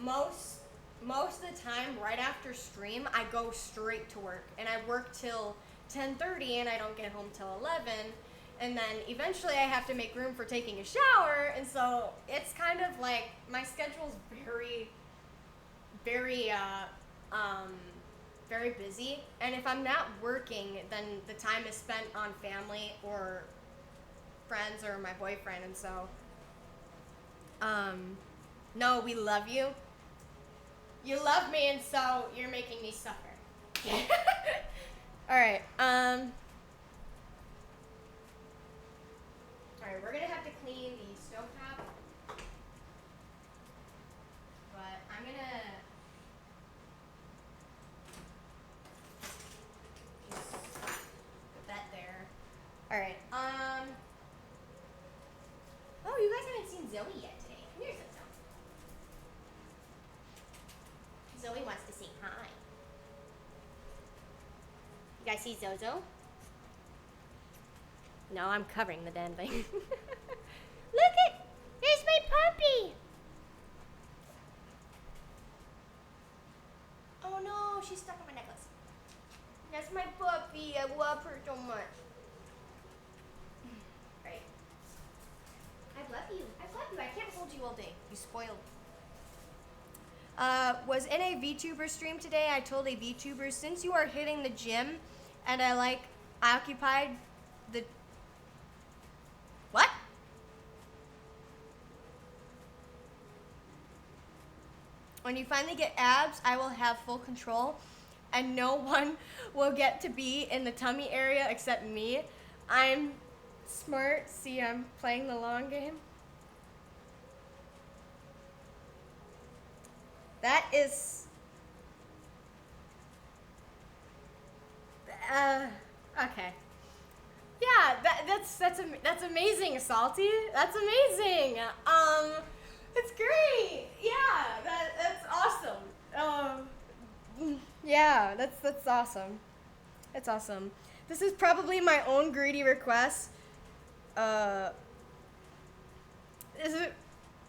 most of the time right after stream I go straight to work, and I work till 10:30 and I don't get home till 11, and then eventually I have to make room for taking a shower, and so it's kind of like my schedule's very very busy, and if I'm not working, then the time is spent on family or friends or my boyfriend, and so no, we love you. You love me, and so you're making me suffer. Alright, alright, we're gonna have to clean the stovetop. But I'm gonna just put that there. Alright, oh, you guys haven't seen Zoe yet today. Come here, Zozo. Zoe wants to say hi. You guys see Zozo? No, I'm covering the damn thing. Look it! There's my puppy! Oh no, she's stuck on my necklace. That's my puppy. I love her so much. Right. I love you. I love you. I can't hold you all day. You spoiled. Was in a VTuber stream today. I told a VTuber, since you are hitting the gym and I occupied the... What? When you finally get abs, I will have full control and no one will get to be in the tummy area except me. I'm smart. See, I'm playing the long game. That is... okay. Yeah, that's amazing, Salty. That's amazing. It's great. Yeah, that's awesome. Yeah, that's awesome. That's awesome. This is probably my own greedy request. This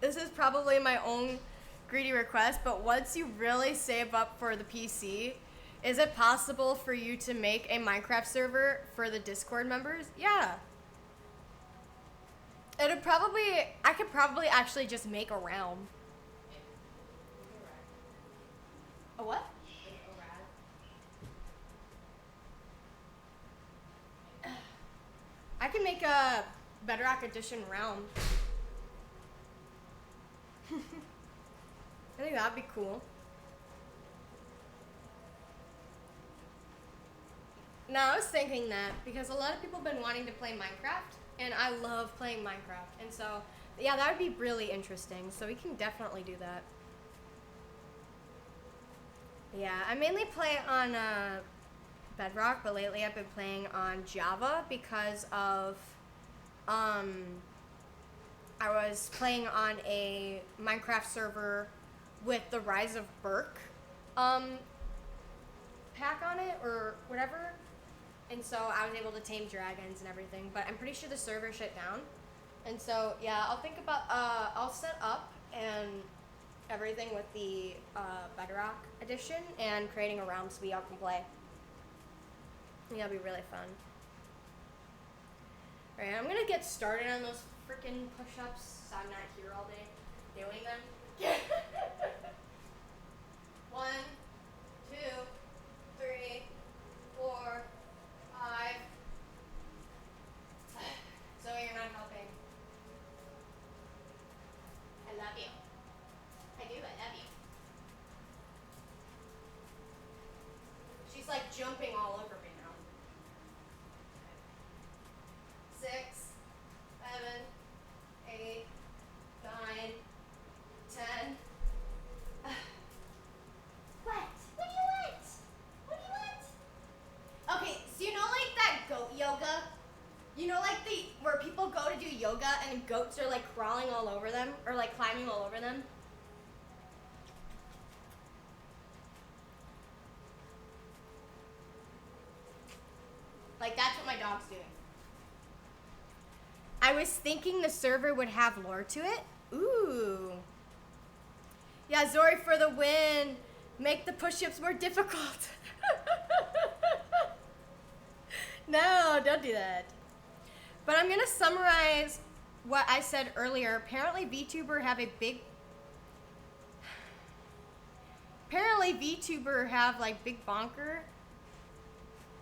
is probably my own greedy request, but once you really save up for the PC, is it possible for you to make a Minecraft server for the Discord members? Yeah. I could probably actually just make a realm. A what? I can make a Bedrock Edition realm. I think that'd be cool. No, I was thinking that because a lot of people have been wanting to play Minecraft, and I love playing Minecraft, and so, yeah, that would be really interesting, so we can definitely do that. Yeah, I mainly play on Bedrock, but lately I've been playing on Java because of, I was playing on a Minecraft server with the Rise of Berk pack on it, or whatever. And so I was able to tame dragons and everything, but I'm pretty sure the server shut down. And so, yeah, I'll think about, I'll set up and everything with the Bedrock edition and creating a realm so we all can play. Yeah, it'll be really fun. Alright, I'm gonna get started on those freaking push-ups so I'm not here all day doing them. 1, 2, 3, 4, 5. Zoe, you're not helping. I love you. I do, I love you. She's like jumping all over me now. 6, 7, 8, 9, 10. What? What do you want? What do you want? Okay, so you know like that goat yoga? You know like where people go to do yoga and goats are like crawling all over them or like climbing all over them? Like that's what my dog's doing. I was thinking the server would have lore to it. Ooh. Yeah, Zori for the win. Make the push-ups more difficult. No, don't do that. But I'm gonna summarize what I said earlier. Apparently VTuber have like big bonker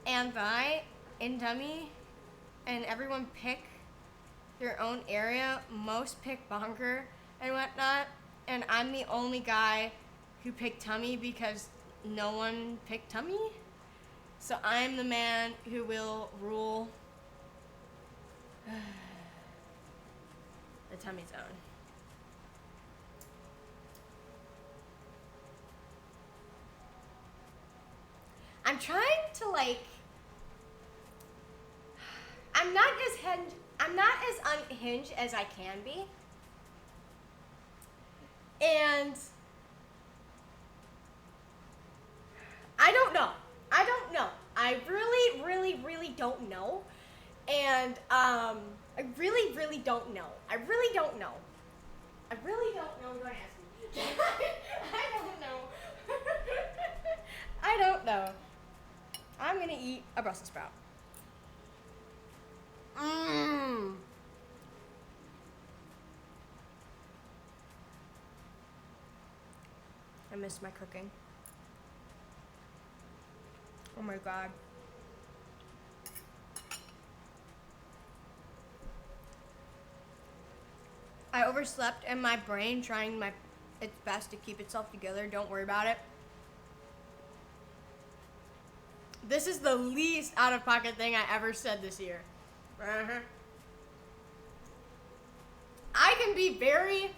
and thigh and tummy, and everyone pick their own area. Most pick bonker and whatnot, and I'm the only guy who picked tummy because no one picked tummy. So I'm the man who will rule the tummy zone. I'm trying to I'm not as unhinged as I can be. And I don't know. I really don't know. And I really don't know. Don't ask me. I don't know. I don't know. I'm gonna eat a Brussels sprout. I miss my cooking. Oh my god. I overslept and my brain trying its best to keep itself together. Don't worry about it. This is the least out-of-pocket thing I ever said this year. I can be very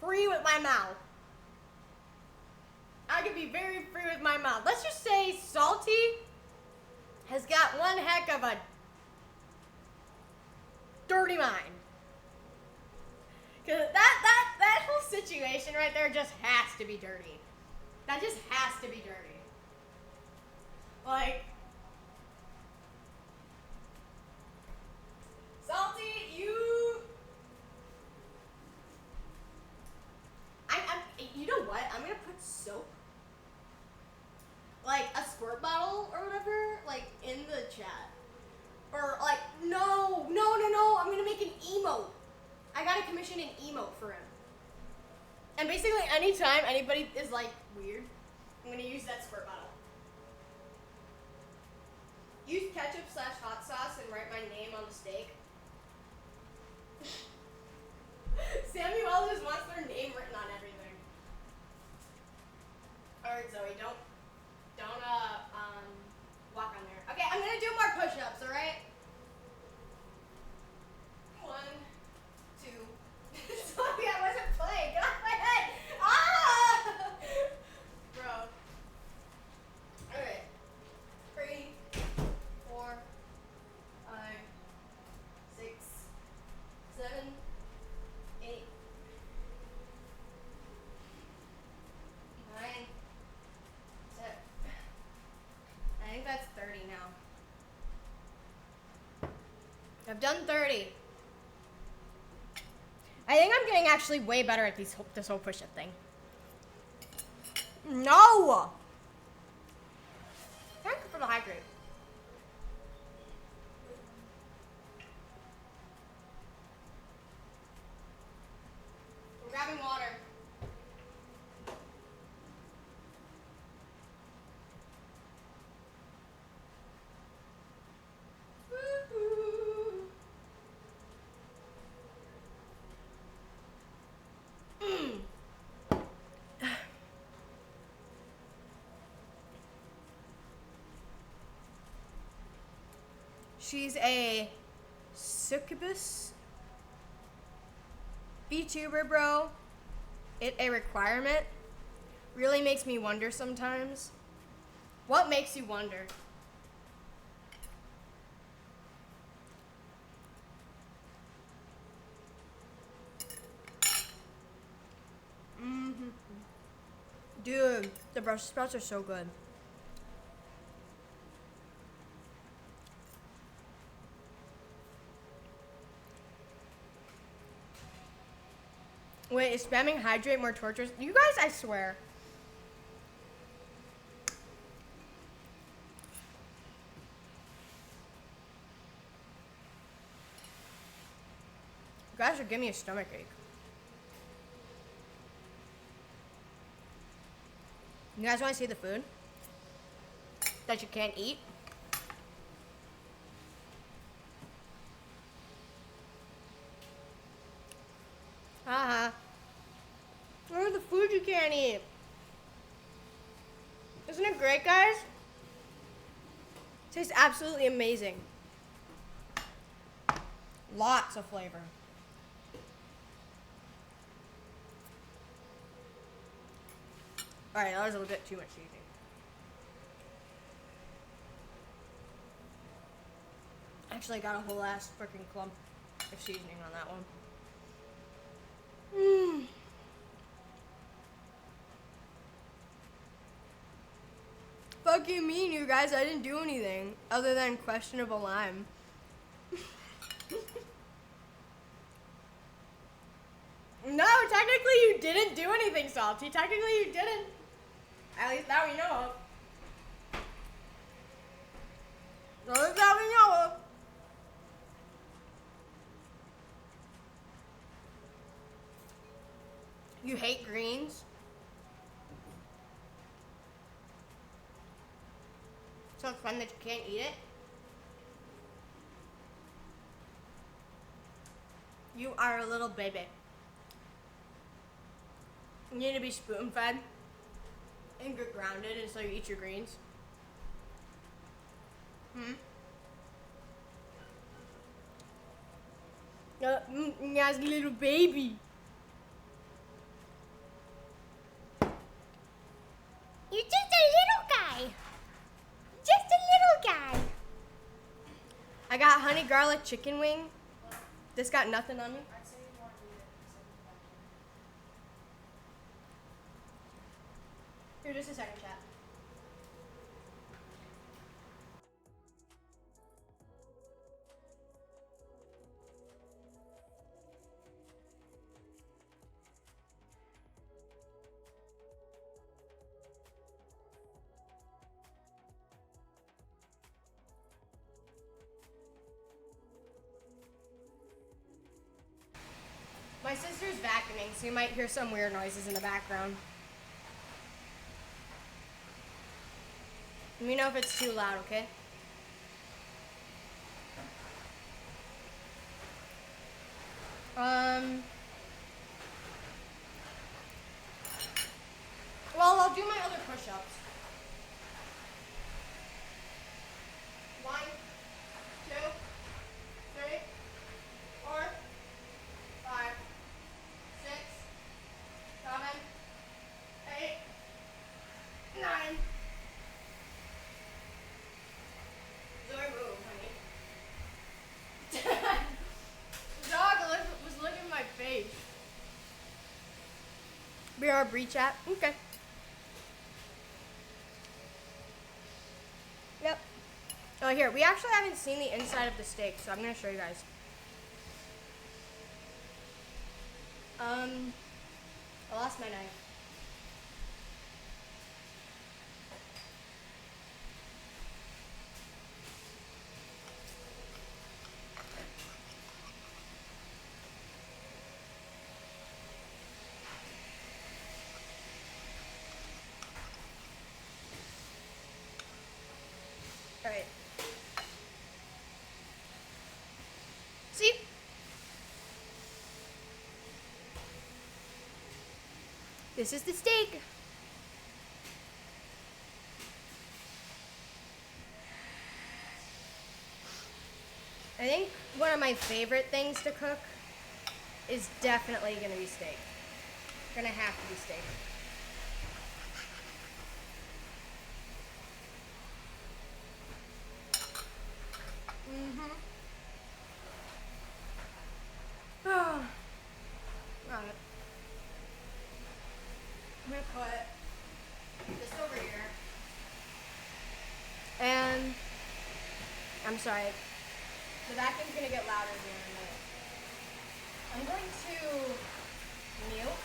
free with my mouth. Let's just say Salty has got one heck of a dirty mind. Cause that whole situation right there just has to be dirty. That just has to be dirty. Like, Salty, you know what? I'm gonna put soap, like a squirt bottle or whatever, like in the chat. Or like, no, I'm gonna make an emote. I gotta commission an emote for him. And basically anytime anybody is like weird, I'm gonna use that squirt bottle. Use ketchup/hot sauce and write my name on the steak. Samuel just wants their name written on everything. Alright, Zoe, don't walk on there. Okay, I'm gonna do more push-ups, alright? 1, 2. Sorry, I wasn't playing. Get off my head! Ah! Bro. Alright. 3, 4, 5, done 30. I think I'm getting actually way better at this whole push-up thing. No! Thank you for the hydrate. We're grabbing water. She's a succubus VTuber, bro. It a requirement. Really makes me wonder sometimes. What makes you wonder? Dude, the Brussels sprouts are so good. Wait, is spamming hydrate more torturous? You guys, I swear. You guys are giving me a stomach ache. You guys want to see the food that you can't eat? What are the food you can't eat? Isn't it great, guys? Tastes absolutely amazing. Lots of flavor. Alright, that was a little bit too much seasoning. Actually, I got a whole ass freaking clump of seasoning on that one. Fuck you mean, you guys? I didn't do anything other than questionable lime. No, technically you didn't do anything, Salty. Technically you didn't. At least that we know of. At least that we know of. You hate greens? So it's fun that you can't eat it? You are a little baby. You need to be spoon-fed and get grounded until you eat your greens. As a little baby. You're just a little guy. Just a little guy. I got honey garlic chicken wing. This got nothing on me. I'd say you want to eat it. Here, just a second, chat. My sister's vacuuming, so you might hear some weird noises in the background. Let me know if it's too loud, okay? Well, I'll do my other push-ups. 1, 2, 3, 4, 5, 6, 7, 8, 9. Zoe, move, honey. Dog was licking my face. We are a breach at? Okay. Yep. Oh, here. We actually haven't seen the inside of the steak, so I'm going to show you guys. I lost my knife. All right. See? This is the steak. I think one of my favorite things to cook is definitely gonna be steak. Gonna have to be steak. Mm-hmm. Oh. Alright. I'm gonna put this over here. And I'm sorry. The vacuum's gonna get louder here in a minute. I'm going to mute.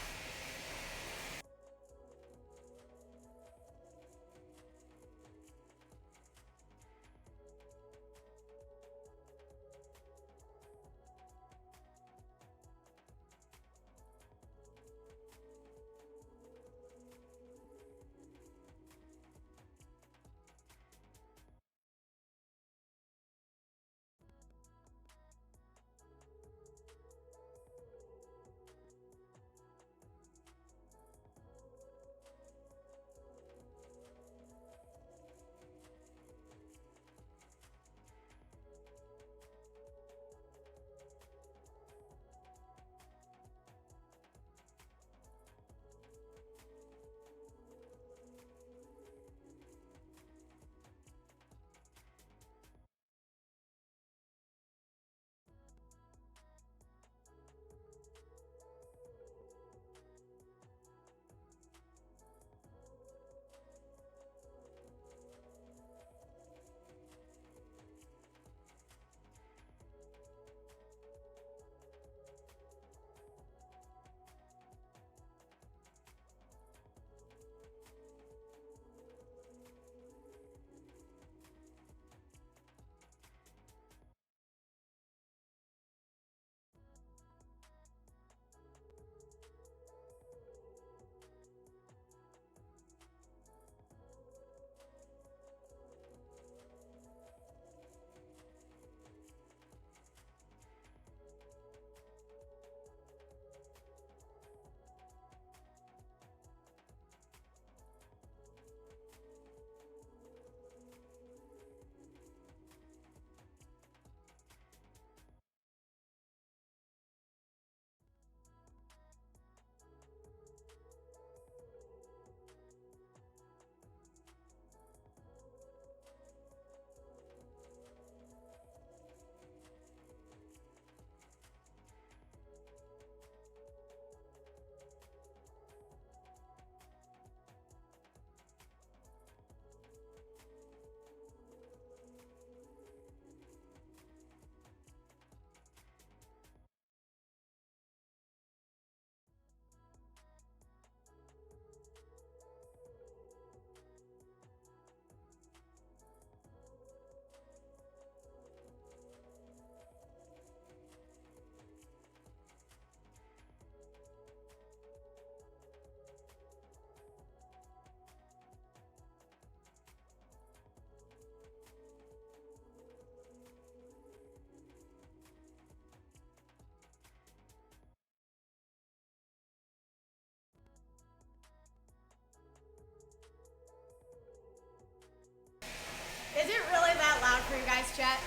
Is it really that loud for you guys, chat?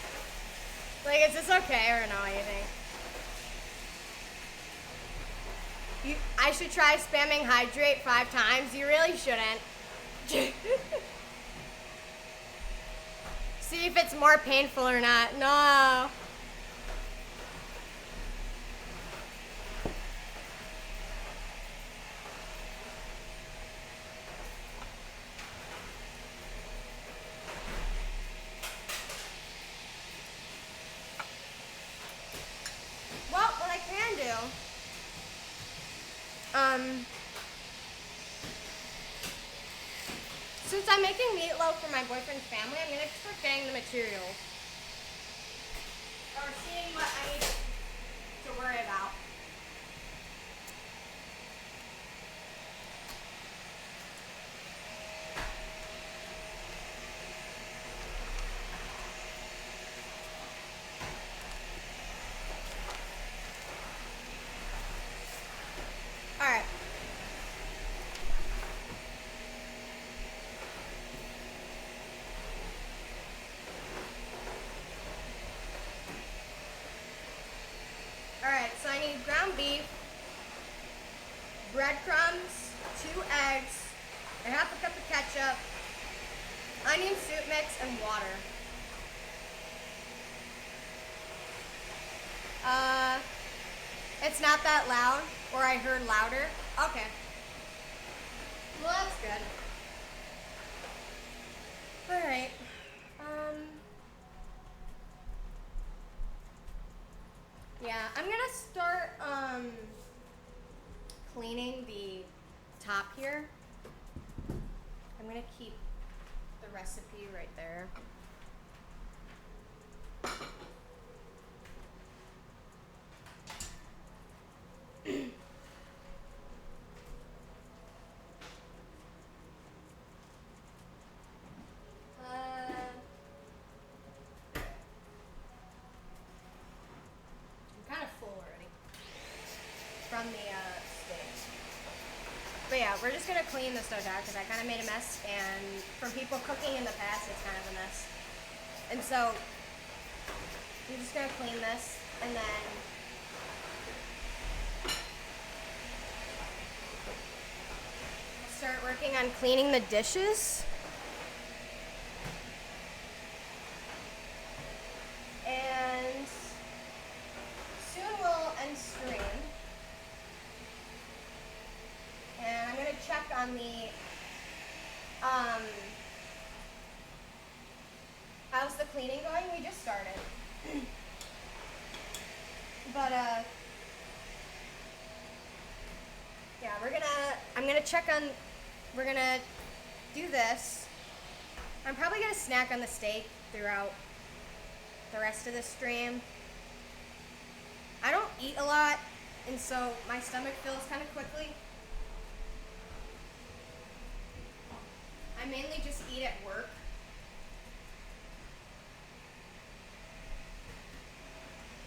Like, is this okay or no, you think? I should try spamming hydrate 5 times? You really shouldn't. See if it's more painful or not. No. Well, what I can do Since I'm making meatloaf for my boyfriend's family, I'm gonna start getting the materials. Or seeing what I need to worry about. Alright. Alright, so I need ground beef, breadcrumbs, 2 eggs, a half a cup of ketchup, onion soup mix, and water. It's not that loud, or I heard louder. Okay. Well, that's good. Alright. Yeah, I'm gonna start, cleaning the top here. I'm gonna keep the recipe right there. I'm kind of full already from the steak. But yeah, we're just gonna clean this stuff out because I kind of made a mess, and from people cooking in the past, it's kind of a mess. And so I'm just gonna clean this, and then start working on cleaning the dishes. And soon we'll end stream. And I'm gonna check on the, how's the cleaning going? We just started. But, yeah, I'm gonna check on, we're gonna do this. I'm probably gonna snack on the steak throughout the rest of the stream. I don't eat a lot, and so my stomach fills kind of quickly. I mainly just eat at work.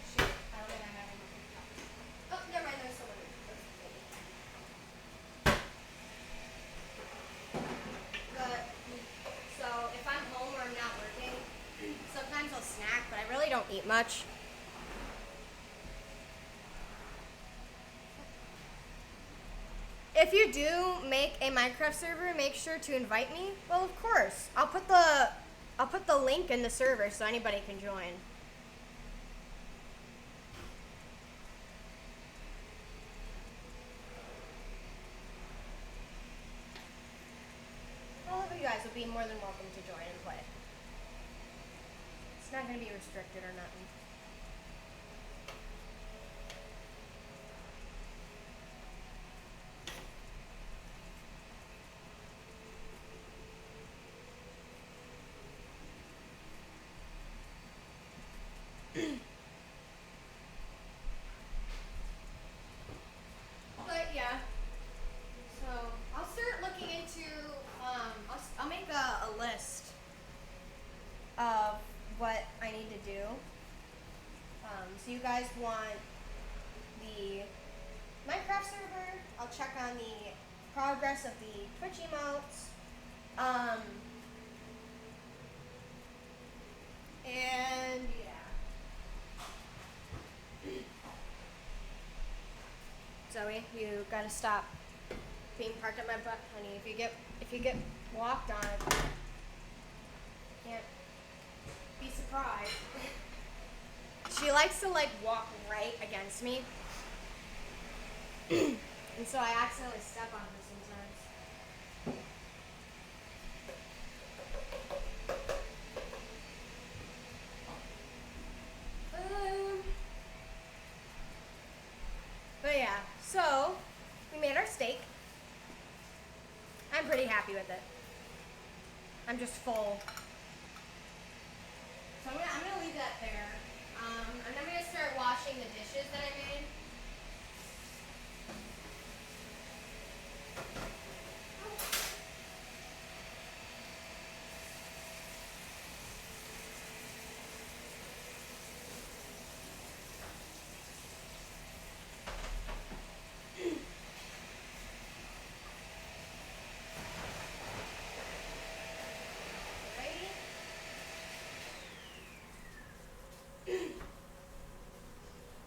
Shoot, I don't think I have any more cups. Oh, never mind, there's someone. But, so if I'm home or I'm not working, sometimes I'll snack, but I really don't eat much. If you do make a Minecraft server, make sure to invite me. Well, of course. I'll put the link in the server so anybody can join. All of you guys will be more than welcome to join and play. It's not going to be restricted or nothing. But yeah, so I'll start looking into, I'll make a list of what I need to do. So you guys want the Minecraft server, I'll check on the progress of the Twitch emotes, and yeah. Zoe, you gotta stop being parked on my butt, honey. If you get walked on, can't be surprised. She likes to like walk right against me, and so I accidentally step on her sometimes. But yeah, so we made our steak. I'm pretty happy with it. I'm just full. So I'm gonna leave that there. And I'm gonna start washing the dishes that I made.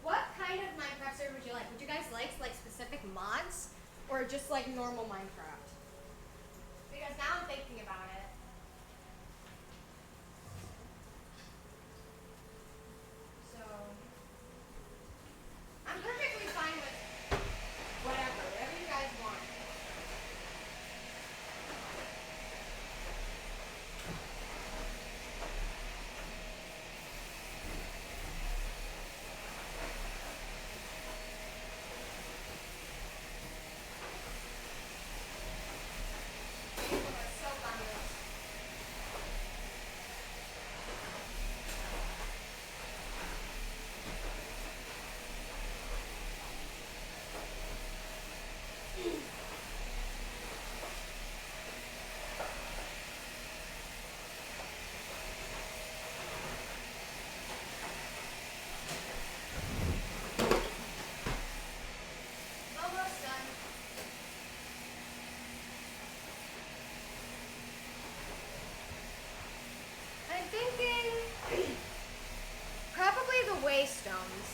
What kind of Minecraft server would you like? Would you guys like specific mods or just like normal Minecraft? Because now I'm thinking about it. So I'm perfectly fine with whatever you guys want. So fun with this. Almost done. I'm thinking probably the waystones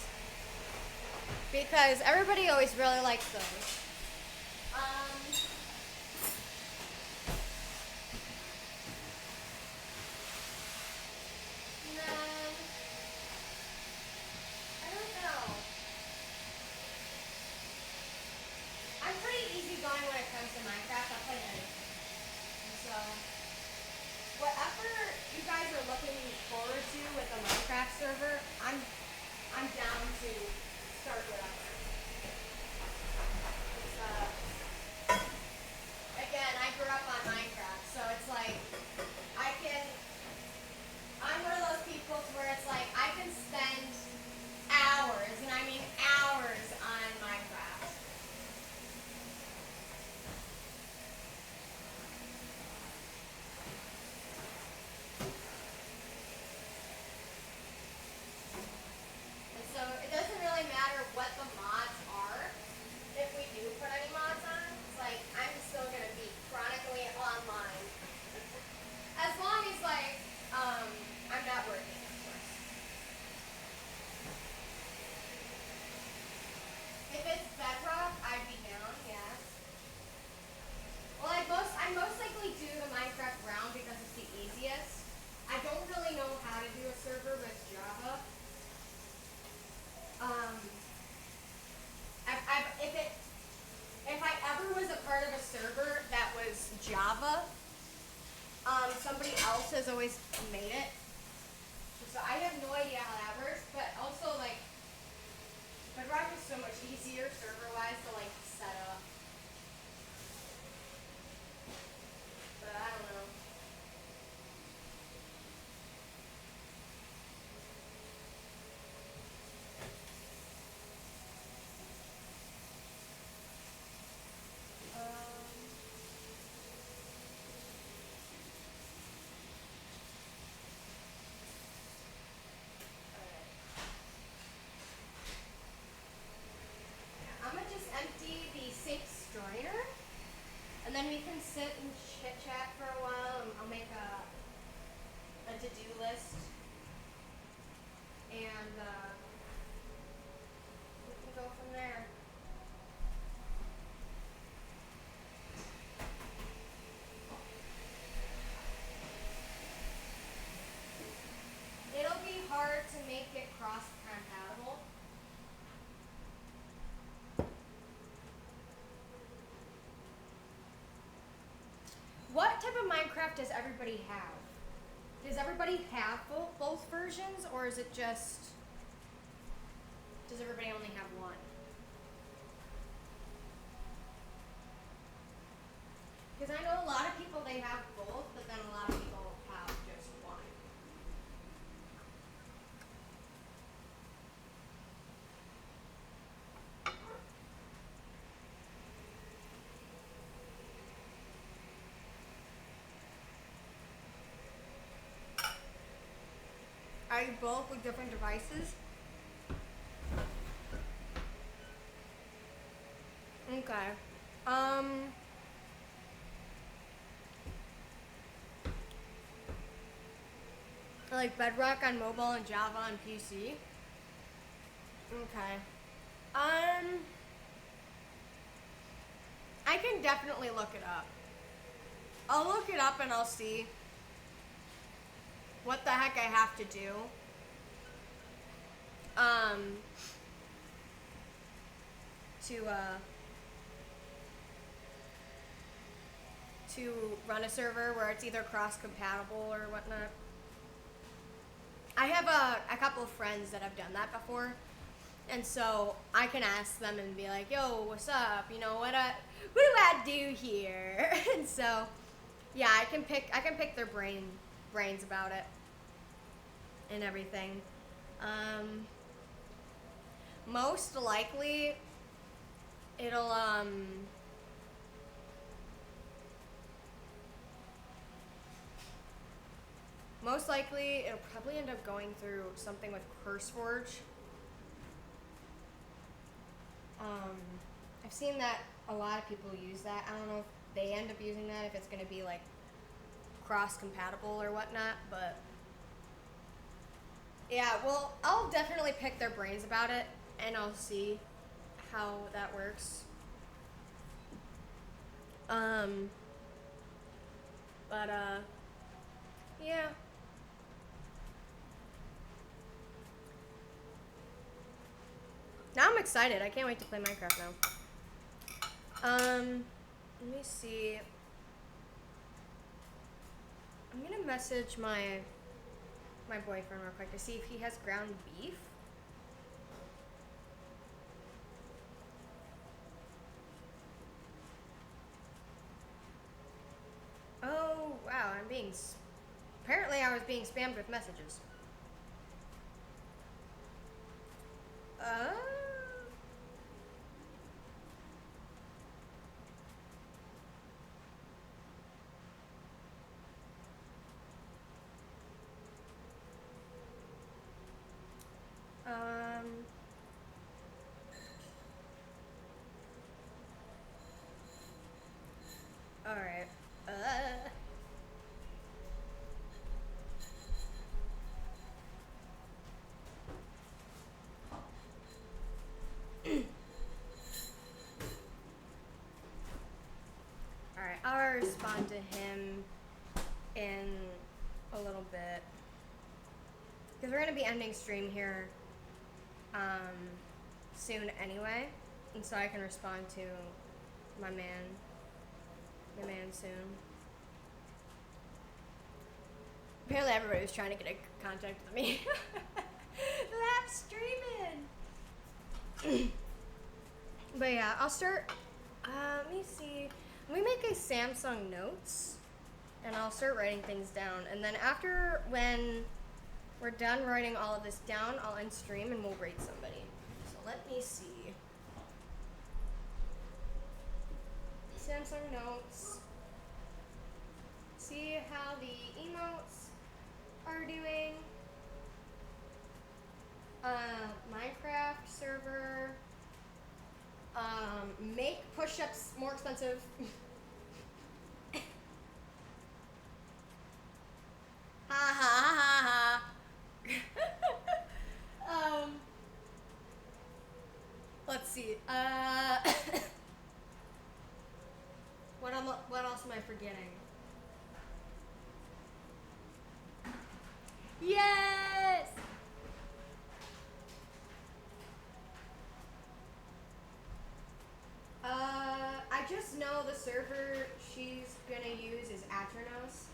because everybody always really likes those. And then I don't know. I'm pretty easygoing when it comes to Minecraft. I'll play anything. And so whatever you guys are looking forward to with the Minecraft server, I'm down to start whatever. It's, again, I grew up on Minecraft, so it's like I'm one of those people where it's like I can spend hours, and I mean hours, on Minecraft. And so it doesn't really matter what the mods are. If we do put any mods on, it's like I'm still gonna be chronically online. As long as like I'm not working, of course. If it's bedrock, I'd be down, yes. Well, I most likely do the Minecraft round because it's the easiest. I don't really know how to do a server with Java. If I ever was a part of a server that was Java, somebody else has always made it. So I have no idea how that works, but also like Bedrock is so much easier server-wise to like set up. But I don't know. I'm gonna just empty the sink strainer, and then we can sit and chit chat for a while, and I'll make a to-do list, and we can go from there. It'll be hard to make it cross-compatible. What type of Minecraft does everybody have? Does everybody have both versions, or is it just, does everybody only have one? Because I know a lot of people, they have both, but then a lot of people have just one. Are you both with different devices? Okay. Like Bedrock on mobile and Java on PC? Okay. I can definitely look it up. I'll look it up and I'll see what the heck I have to do. To run a server where it's either cross-compatible or whatnot. I have a couple of friends that have done that before, and so I can ask them and be like, "Yo, what's up? You know what do I do here?" And so, yeah, I can pick their brains about it and everything. Most likely, it'll most likely it'll probably end up going through something with CurseForge. I've seen that a lot of people use that. I don't know if they end up using that, if it's going to be like cross-compatible or whatnot, but yeah, well, I'll definitely pick their brains about it, and I'll see how that works. But yeah. Now I'm excited. I can't wait to play Minecraft now. Let me see. I'm gonna message my boyfriend real quick to see if he has ground beef. Oh, wow, apparently I was being spammed with messages. Alright. Alright, I'll respond to him in a little bit. Because we're going to be ending stream here soon anyway. And so I can respond to my man soon. Apparently everybody was trying to get in contact with me. I'm streaming! But yeah, I'll start, let me see. Let me make a Samsung Notes, and I'll start writing things down. And then after, when we're done writing all of this down, I'll end stream and we'll rate somebody. So let me see. Samsung Notes. See how the emotes are doing. Minecraft server. Make push-ups more expensive. Ha ha ha ha. Let's see. What else am I forgetting? Yes! I just know the server she's gonna use is Atronos.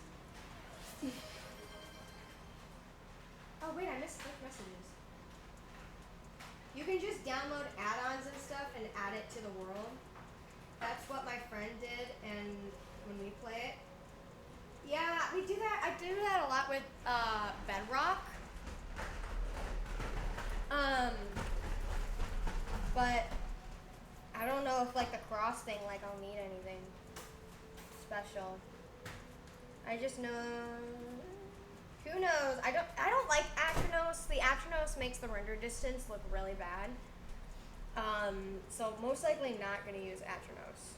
Oh wait, I missed click messages. You can just download add-ons and stuff and add it to the world. That's what my friend did, and when we play it. Yeah, we do that. I do that a lot with Bedrock. But I don't know if like the cross thing, like I'll need anything special. I just know. Who knows? I don't like Atronos. The Atronos makes the render distance look really bad. So most likely not gonna use Atronos.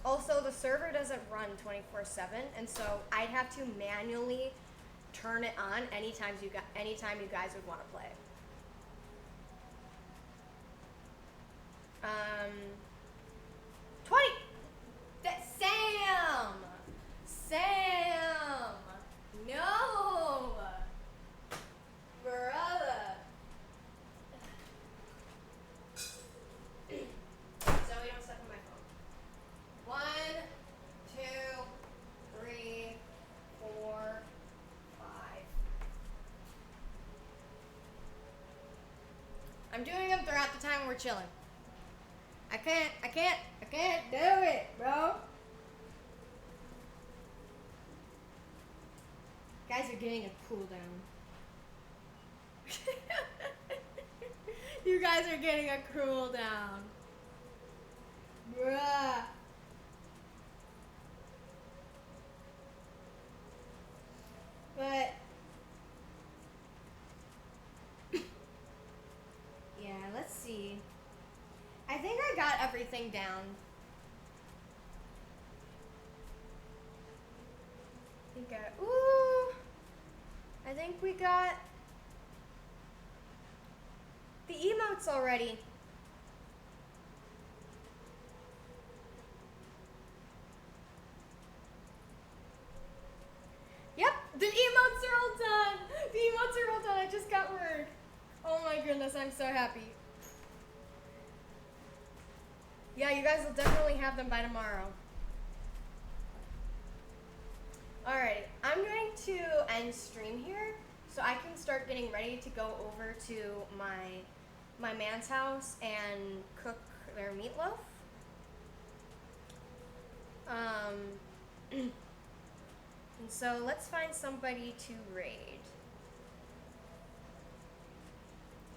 Also, the server doesn't run 24/7, and so I'd have to manually turn it on anytime you guys would want to play. 20. Sam. No. Brother. Zoe, don't step on my phone. 1, 2, 3, 4, 5. I'm doing them throughout the time we're chilling. I can't do it, bro. Guys are getting a cooldown. You guys are getting a cooldown. Bruh. But yeah, let's see. I think I got everything down. I think we got the emotes already. Yep, the emotes are all done. The emotes are all done. I just got word. Oh my goodness, I'm so happy. Yeah, you guys will definitely have them by tomorrow. Alright, I'm going to end stream here so I can start getting ready to go over to my man's house and cook their meatloaf. And so let's find somebody to raid.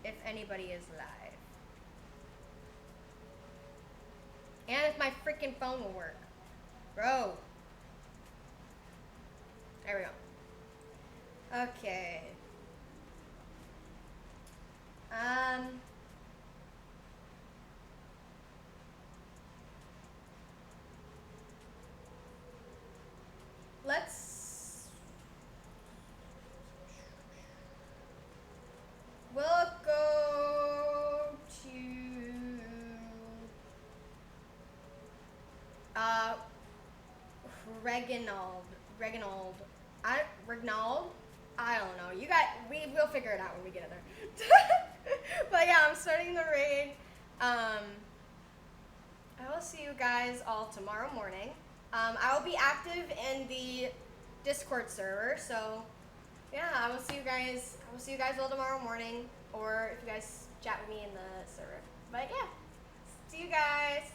If anybody is live. And if my freaking phone will work. Bro. There we go. Okay. We'll go to Reginald. I don't know. We'll figure it out when we get in there. But yeah, I'm starting the raid. I will see you guys all tomorrow morning. I will be active in the Discord server, so yeah, I will see you guys all tomorrow morning, or if you guys chat with me in the server. But yeah, see you guys.